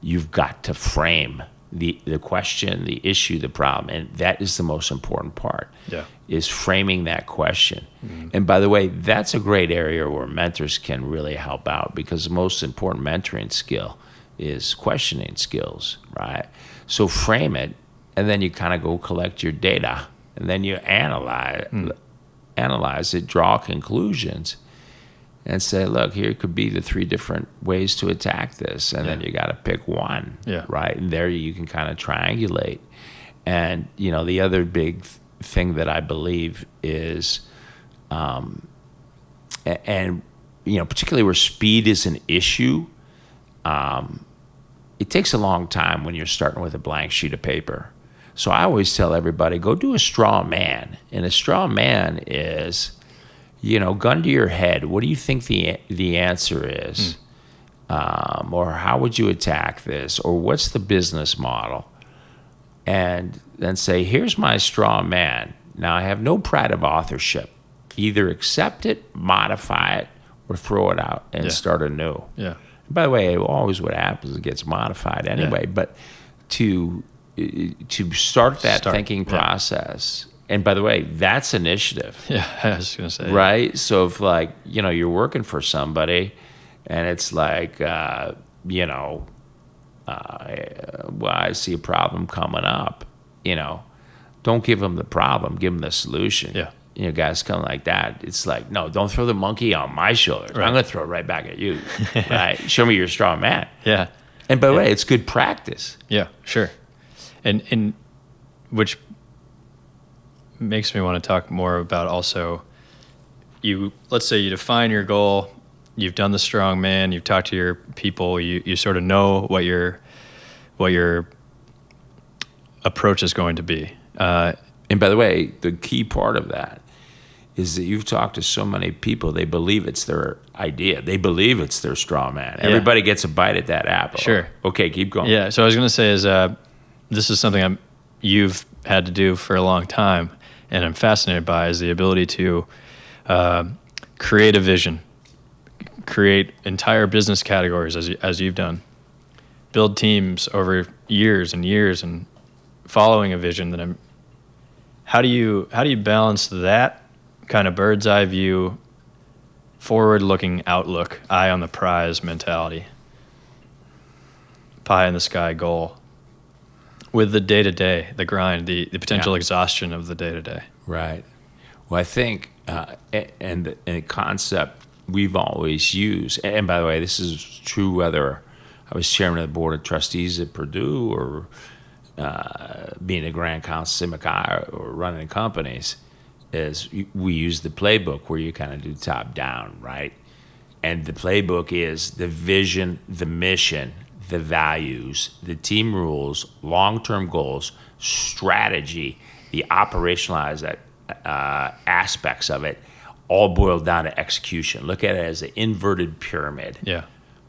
you've got to frame the question, the issue, the problem, and that is the most important part. Yeah. Is framing that question. And by the way, that's a great area where mentors can really help out, because the most important mentoring skill is questioning skills, right? So frame it, and then you kind of go collect your data, and then you analyze it, draw conclusions, and say, look, here could be the 3 different ways to attack this, and then you got to pick one, right? And there you can kind of triangulate. And the other big thing that I believe is, particularly where speed is an issue, it takes a long time when you're starting with a blank sheet of paper. So I always tell everybody, go do a straw man. And a straw man is, gun to your head, what do you think the answer is? Or how would you attack this? Or what's the business model? And then say, here's my straw man. Now, I have no pride of authorship. Either accept it, modify it, or throw it out and start anew. Yeah. By the way, always what happens is it gets modified anyway. But to start that thinking process, and by the way, that's initiative. Yeah, I was going to say. Right? So if you're working for somebody and it's like, well, I see a problem coming up, don't give them the problem, give them the solution. Yeah. Guys come like that. It's like, no, don't throw the monkey on my shoulders. Right. I'm going to throw it right back at you. Right? Show me you're a strong man. Yeah. And by the way, it's good practice. Yeah, sure. And which makes me want to talk more about also, let's say you define your goal, you've done the strong man, you've talked to your people, you sort of know what your approach is going to be. And by the way, the key part of that is that you've talked to so many people, they believe it's their idea. They believe it's their straw man. Yeah. Everybody gets a bite at that apple. Sure. Okay, keep going. Yeah, so I was going to say is this is something you've had to do for a long time, and I'm fascinated by, is the ability to create a vision, create entire business categories as you've done, build teams over years and years, and following a vision how do you balance that kind of bird's eye view, forward-looking outlook, eye on the prize mentality, pie in the sky goal, with the day-to-day, the grind, the potential exhaustion of the day-to-day? Right. Well, I think, and the concept we've always used, and by the way, this is true whether I was chairman of the board of trustees at Purdue or being a grand counsel Simplified or running companies, is we use the playbook where you kind of do top down, right? And the playbook is the vision, the mission, the values, the team rules, long-term goals, strategy, the operationalized aspects of it, all boiled down to execution. Look at it as an inverted pyramid. Yeah.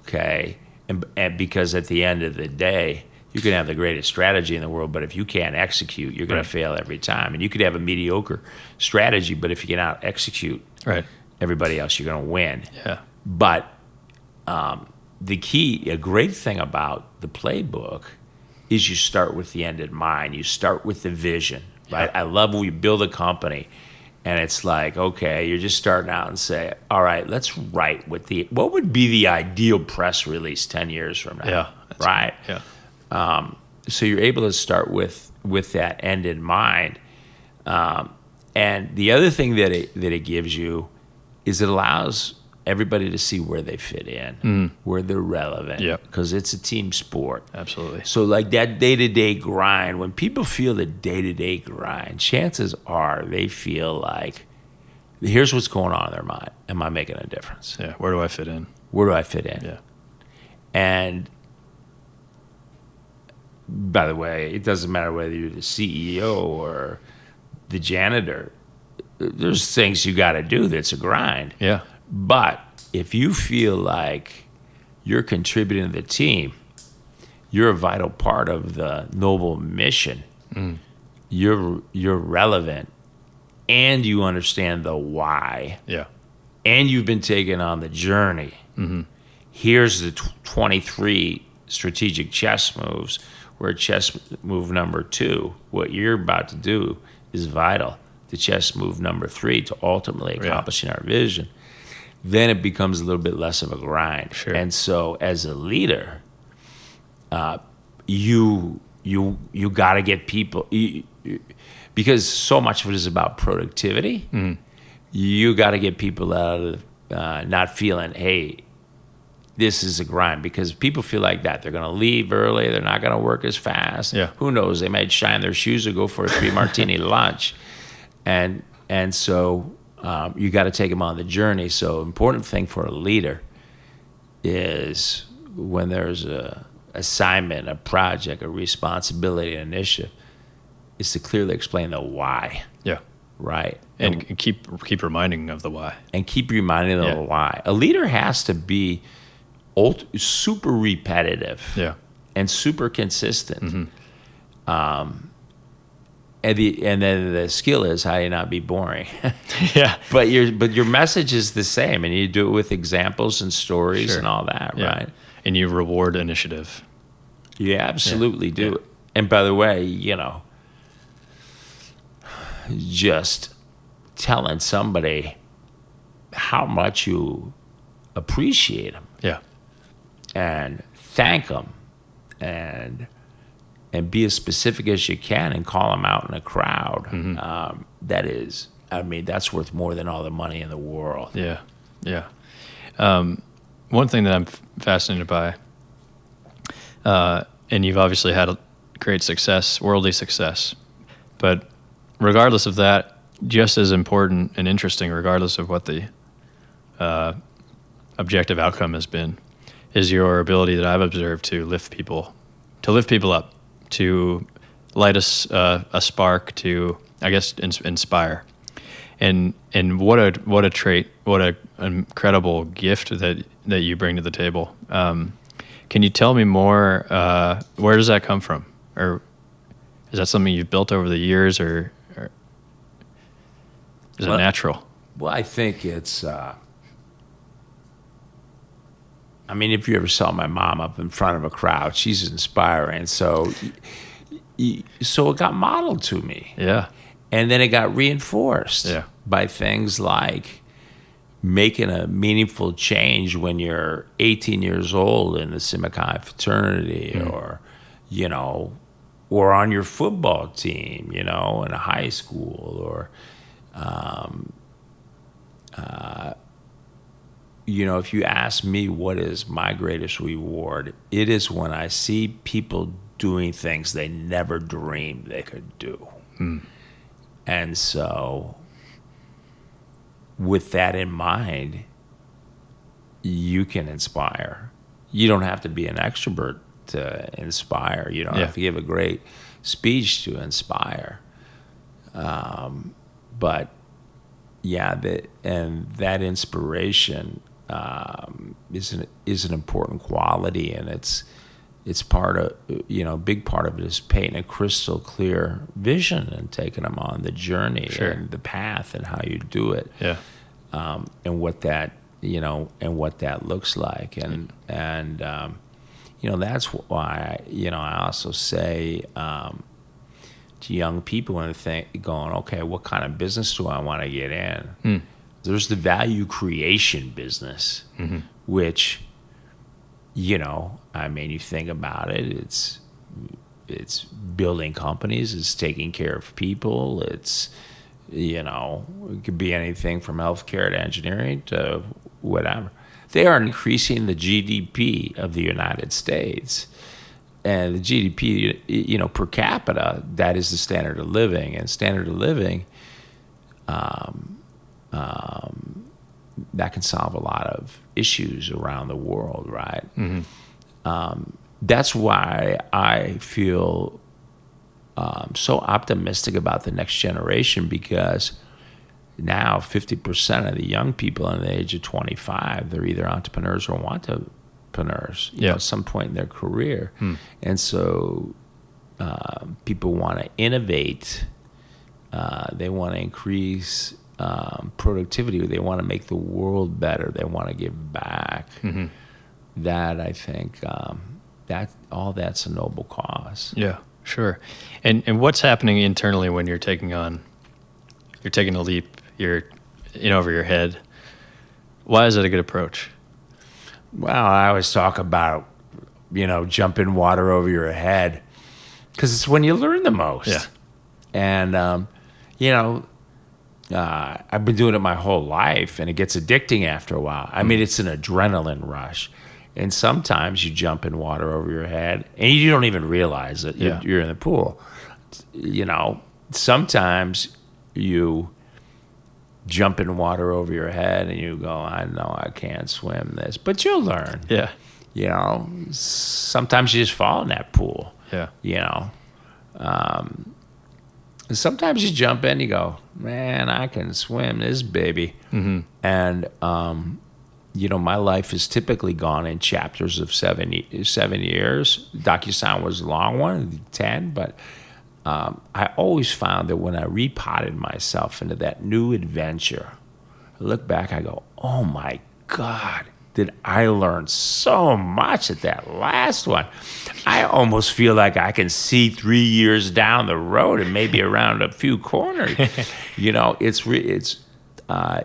Okay? And because at the end of the day, you can have the greatest strategy in the world, but if you can't execute, you're going to fail every time. And you could have a mediocre strategy, but if you cannot execute, everybody else, you're going to win. Yeah. But a great thing about the playbook is you start with the end in mind. You start with the vision, right? I love when we build a company and it's like, okay, you're just starting out and say, all right, let's write what would be the ideal press release 10 years from now, right? Yeah. So you're able to start with that end in mind. And the other thing that it gives you is it allows everybody to see where they fit in, where they're relevant, because it's a team sport. Absolutely. So like that day-to-day grind, when people feel the day-to-day grind, chances are they feel like, here's what's going on in their mind. Am I making a difference? Yeah. Where do I fit in? Where do I fit in? Yeah. And by the way, it doesn't matter whether you're the CEO or the janitor. There's things you got to do that's a grind. Yeah. But if you feel like you're contributing to the team. You're a vital part of the noble mission. You're relevant, and you understand the why. Yeah. And you've been taken on the journey. Here's the 23 strategic chess moves. Where chess move number 2, what you're about to do is vital. The chess move number 3 to ultimately accomplishing our vision. Then it becomes a little bit less of a grind. Sure. And so as a leader, you got to get people, because so much of it is about productivity. You got to get people out of not feeling, hey, this is a grind, because people feel like that. They're going to leave early. They're not going to work as fast. Yeah. Who knows? They might shine their shoes or go for a 3-martini lunch. And so you got to take them on the journey. So important thing for a leader is when there's a assignment, a project, a responsibility, an initiative, is to clearly explain the why. Yeah. Right. And keep reminding of the why. And keep reminding them of why. A leader has to be super repetitive. Yeah. And super consistent. And then the skill is how do you not be boring. Yeah. But your message is the same, and you do it with examples and stories and all that, right? And you reward initiative. You absolutely do. And by the way, just telling somebody how much you appreciate them. Yeah. And thank them, and be as specific as you can, and call them out in a crowd. That's worth more than all the money in the world. Yeah, yeah. One thing that I'm fascinated by, and you've obviously had a great success, worldly success, but regardless of that, just as important and interesting, regardless of what the objective outcome has been, is your ability that I've observed to lift people up, to light a spark, to, I guess, inspire. And what a trait, what an incredible gift that you bring to the table. Can you tell me more? Where does that come from, or is that something you've built over the years, or is it natural? Well, I think it's. If you ever saw my mom up in front of a crowd, she's inspiring. So it got modeled to me. Yeah. And then it got reinforced by things like making a meaningful change when you're 18 years old in the Sigma Chi fraternity, or on your football team, in a high school, or, if you ask me what is my greatest reward, it is when I see people doing things they never dreamed they could do. And so with that in mind, you can inspire. You don't have to be an extrovert to inspire. You don't have to give a great speech to inspire. But that inspiration is an important quality, and it's part of, a big part of it is painting a crystal clear vision and taking them on the journey and the path and how you do it. Yeah. And what that, and what that looks like. And that's why, I also say to young people when they're going, okay, what kind of business do I want to get in? There's the value creation business, which, you think about it, it's building companies, it's taking care of people, it's, it could be anything from healthcare to engineering to whatever. They are increasing the GDP of the United States. And the GDP, per capita, that is the standard of living. And standard of living, that can solve a lot of issues around the world, right? That's why I feel so optimistic about the next generation, because now 50% of the young people under the age of 25, they're either entrepreneurs or want to entrepreneurs, at some point in their career. And so people want to innovate. They want to increase productivity. They want to make the world better. They want to give back. That, I think, that's a noble cause. Yeah, sure. And what's happening internally when you're taking a leap, you're in over your head? Why is it a good approach? Well, I always talk about, jumping water over your head, because it's when you learn the most. Yeah. And, I've been doing it my whole life, and it gets addicting after a while. I mean, it's an adrenaline rush. And sometimes you jump in water over your head, and you don't even realize it. Yeah. You're in the pool. Sometimes you jump in water over your head, and you go, I know I can't swim this. But you'll learn. Yeah. Sometimes you just fall in that pool. Yeah. Sometimes you jump in, you go, man, I can swim this baby. And, my life has typically gone in chapters of 7 years. DocuSign was a long one, 10, but I always found that when I repotted myself into that new adventure, I look back, I go, oh my God, did I learn so much at that last one. I almost feel like I can see 3 years down the road and maybe around a few corners.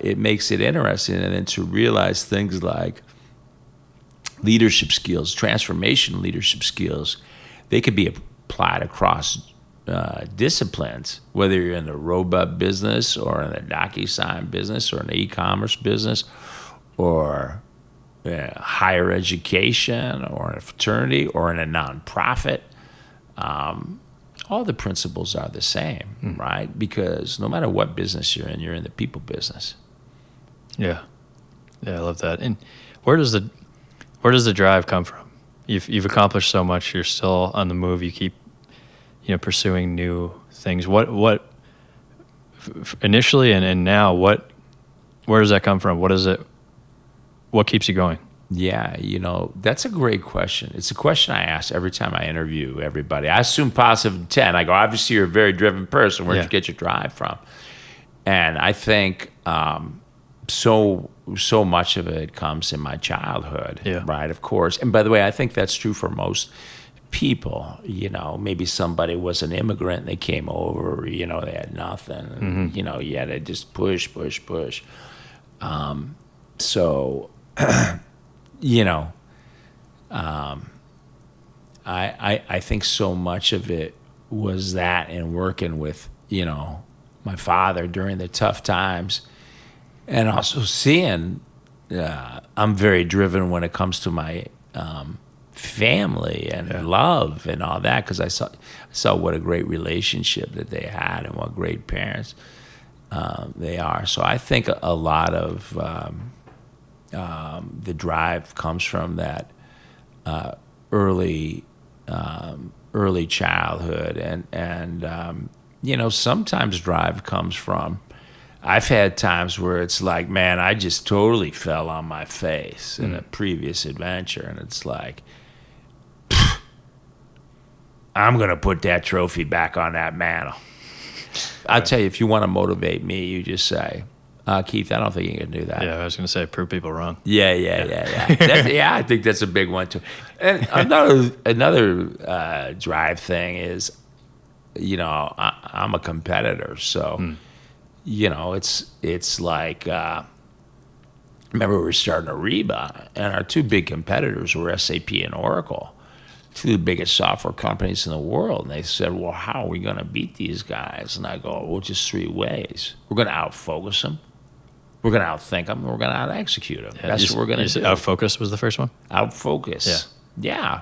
It makes it interesting, and then to realize things like leadership skills, transformation leadership skills, they could be applied across disciplines, whether you're in the robot business or in the DocuSign business or in the e-commerce business or higher education or in a fraternity or in a nonprofit. All the principles are the same, right? Because no matter what business you're in the people business. Yeah. Yeah, I love that. And where does the drive come from? You've accomplished so much. You're still on the move. You keep, pursuing new things. What initially and now, where does that come from? What is it? What keeps you going? Yeah, that's a great question. It's a question I ask every time I interview everybody. I assume positive intent. I go, obviously, you're a very driven person. Where'd you get your drive from? And I think so much of it comes in my childhood, right? Of course. And by the way, I think that's true for most people. Maybe somebody was an immigrant and they came over, they had nothing. And, you had to just push. I think so much of it was that, and working with, my father during the tough times, and also seeing, I'm very driven when it comes to my family and love and all that, because I saw what a great relationship that they had and what great parents they are. So I think a lot of the drive comes from that early childhood, and sometimes drive comes from, I've had times where it's like, man, I just totally fell on my face in a previous adventure, and it's like, I'm gonna put that trophy back on that mantle. I'll tell you, if you want to motivate me, you just say, Keith, I don't think you can do that. Yeah, I was going to say, prove people wrong. Yeah. I think that's a big one too. And another drive thing is, I'm a competitor, so it's like, remember we were starting Ariba, and our two big competitors were SAP and Oracle, two of the biggest software companies in the world. And they said, well, how are we going to beat these guys? And I go, well, just three ways. We're going to outfocus them. We're going to outthink them. We're going to out-execute them. That's what we're going to do. Outfocus was the first one? Outfocus. Yeah.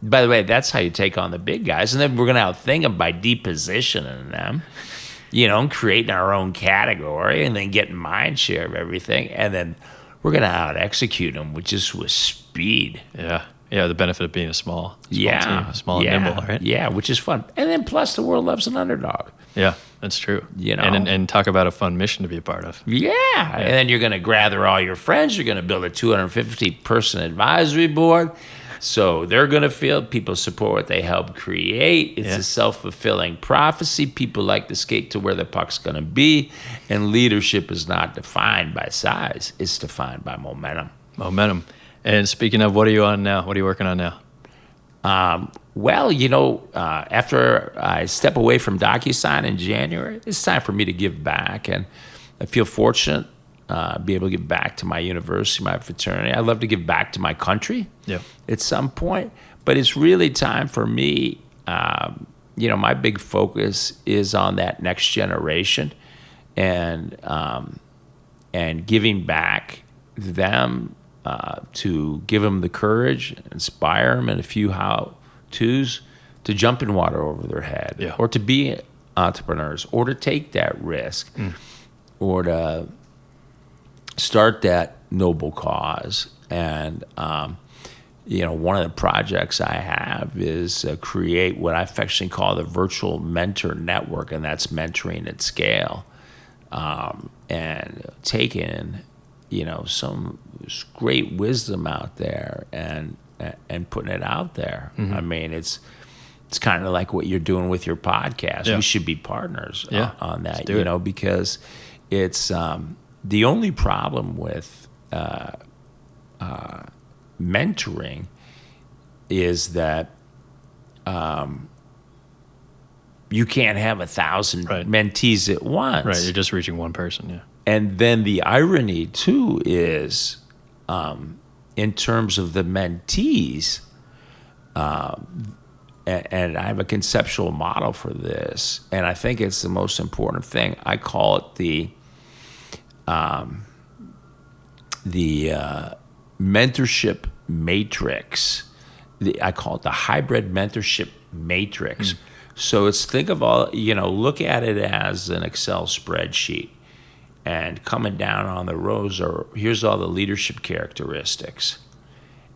By the way, that's how you take on the big guys. And then we're going to outthink them by depositioning them, and creating our own category, and then getting mind share of everything. And then we're going to out-execute them with speed. Yeah. Yeah, the benefit of being a small team, small and nimble, right? Yeah, which is fun. And then plus the world loves an underdog. Yeah. That's true. You know? And talk about a fun mission to be a part of. Yeah. And then you're going to gather all your friends. You're going to build a 250-person advisory board. So they're going to feel people support what they help create. It's a self-fulfilling prophecy. People like to skate to where the puck's going to be. And leadership is not defined by size. It's defined by momentum. Momentum. And speaking of, what are you on now? What are you working on now? Well, after I step away from DocuSign in January, it's time for me to give back. And I feel fortunate be able to give back to my university, my fraternity. I love to give back to my country at some point. But it's really time for me, my big focus is on that next generation and giving back them to give them the courage, inspire them, and a few how-tos to jump in water over their head, or to be entrepreneurs, or to take that risk, or to start that noble cause. And one of the projects I have is create what I affectionately call the virtual mentor network, and that's mentoring at scale, and taking some great wisdom out there and putting it out there. I mean, it's kind of like what you're doing with your podcast. We should be partners on that, because it's the only problem with mentoring is that you can't have 1,000 mentees at once. Right, you're just reaching one person, And then the irony, too, is in terms of the mentees, and I have a conceptual model for this, and I think it's the most important thing. I call it the mentorship matrix. I call it the hybrid mentorship matrix. So think of look at it as an Excel spreadsheet. And coming down on the rows here's all the leadership characteristics.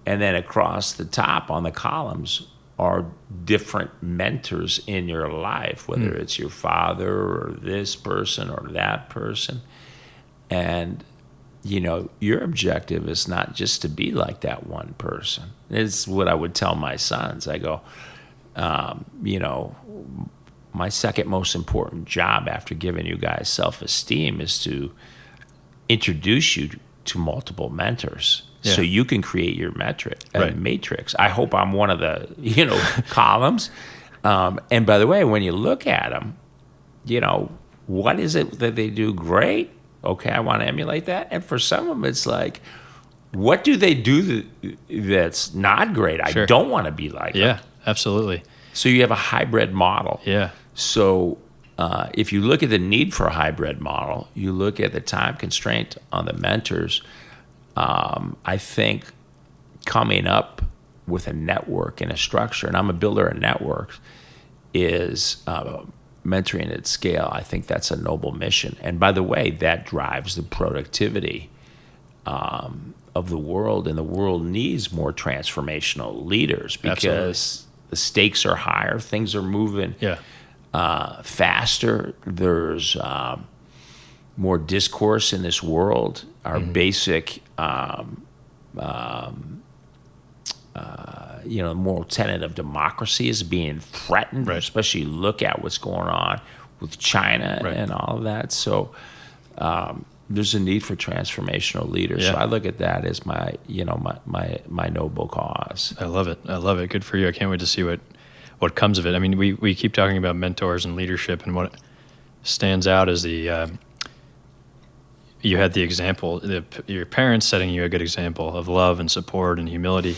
And then across the top on the columns are different mentors in your life, whether it's your father or this person or that person. And, your objective is not just to be like that one person. It's what I would tell my sons. I go, my second most important job after giving you guys self-esteem is to introduce you to multiple mentors so you can create your matrix. I hope I'm one of the, columns. And by the way, when you look at them, what is it that they do great? Okay, I want to emulate that. And for some of them, it's like, what do they do that's not great? I don't want to be like them. Yeah, absolutely. So you have a hybrid model. Yeah. So if you look at the need for a hybrid model, you look at the time constraint on the mentors, I think coming up with a network and a structure, and I'm a builder of networks, is mentoring at scale. I think that's a noble mission. And by the way, that drives the productivity of the world, and the world needs more transformational leaders because the stakes are higher, things are moving faster. There's more discourse in this world. Our basic, moral tenet of democracy is being threatened, especially look at what's going on with China and all of that. So there's a need for transformational leaders. So I look at that as my noble cause. I love it. Good for you. I can't wait to see what comes of it. I mean, we keep talking about mentors and leadership, and what stands out is you had the example, your parents setting you a good example of love and support and humility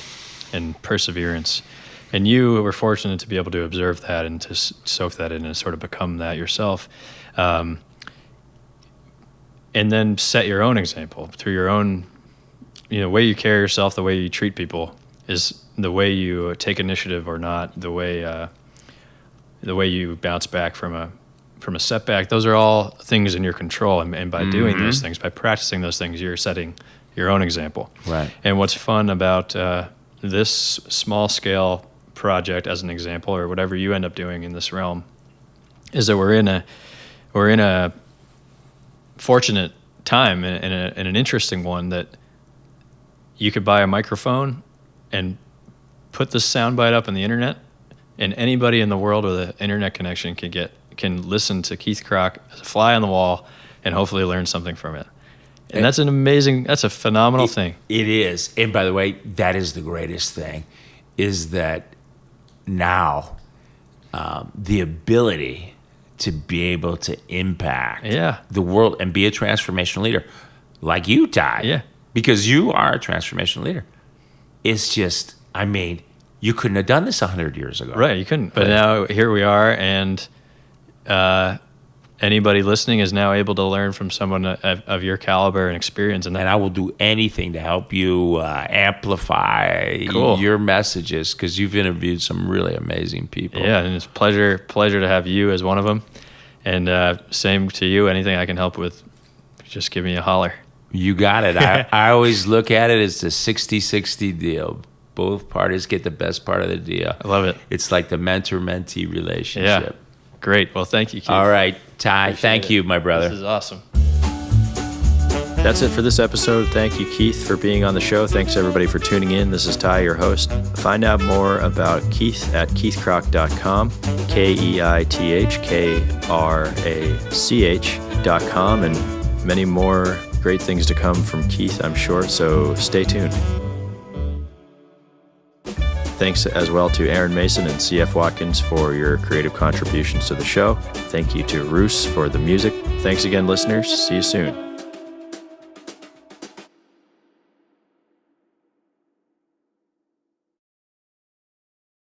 and perseverance. And you were fortunate to be able to observe that and to soak that in and sort of become that yourself. And then set your own example through your own, way you carry yourself, the way you treat people is the way you take initiative or not, the way you bounce back from a setback. Those are all things in your control. And by doing those things, by practicing those things, you're setting your own example. Right. And what's fun about this small scale project, as an example, or whatever you end up doing in this realm, is that we're in we're in a fortunate time and an interesting one that you could buy a microphone and put this soundbite up on the internet, and anybody in the world with an internet connection can listen to Keith Krach as a fly on the wall and hopefully learn something from it. And that's a phenomenal thing. It is. And by the way, that is the greatest thing, is that now the ability to be able to impact the world and be a transformational leader like you, Ty. Yeah. Because you are a transformational leader. It's just, I mean, you couldn't have done this 100 years ago. Right, you couldn't. But now here we are, and anybody listening is now able to learn from someone of your caliber and experience. And I will do anything to help you amplify your messages, because you've interviewed some really amazing people. Yeah, and it's pleasure to have you as one of them. And same to you. Anything I can help with, just give me a holler. You got it. I always look at it as the 60-60 deal. Both parties get the best part of the deal. I love it. It's like the mentor-mentee relationship. Yeah. Great. Well, thank you, Keith. All right, Ty. Thank you, my brother. This is awesome. That's it for this episode. Thank you, Keith, for being on the show. Thanks, everybody, for tuning in. This is Ty, your host. Find out more about Keith at keithkrach.com, KEITHKRACH.com, and many more great things to come from Keith, I'm sure, so stay tuned. Thanks as well to Aaron Mason and CF Watkins for your creative contributions to the show. Thank you to Roos for the music. Thanks again, listeners. See you soon.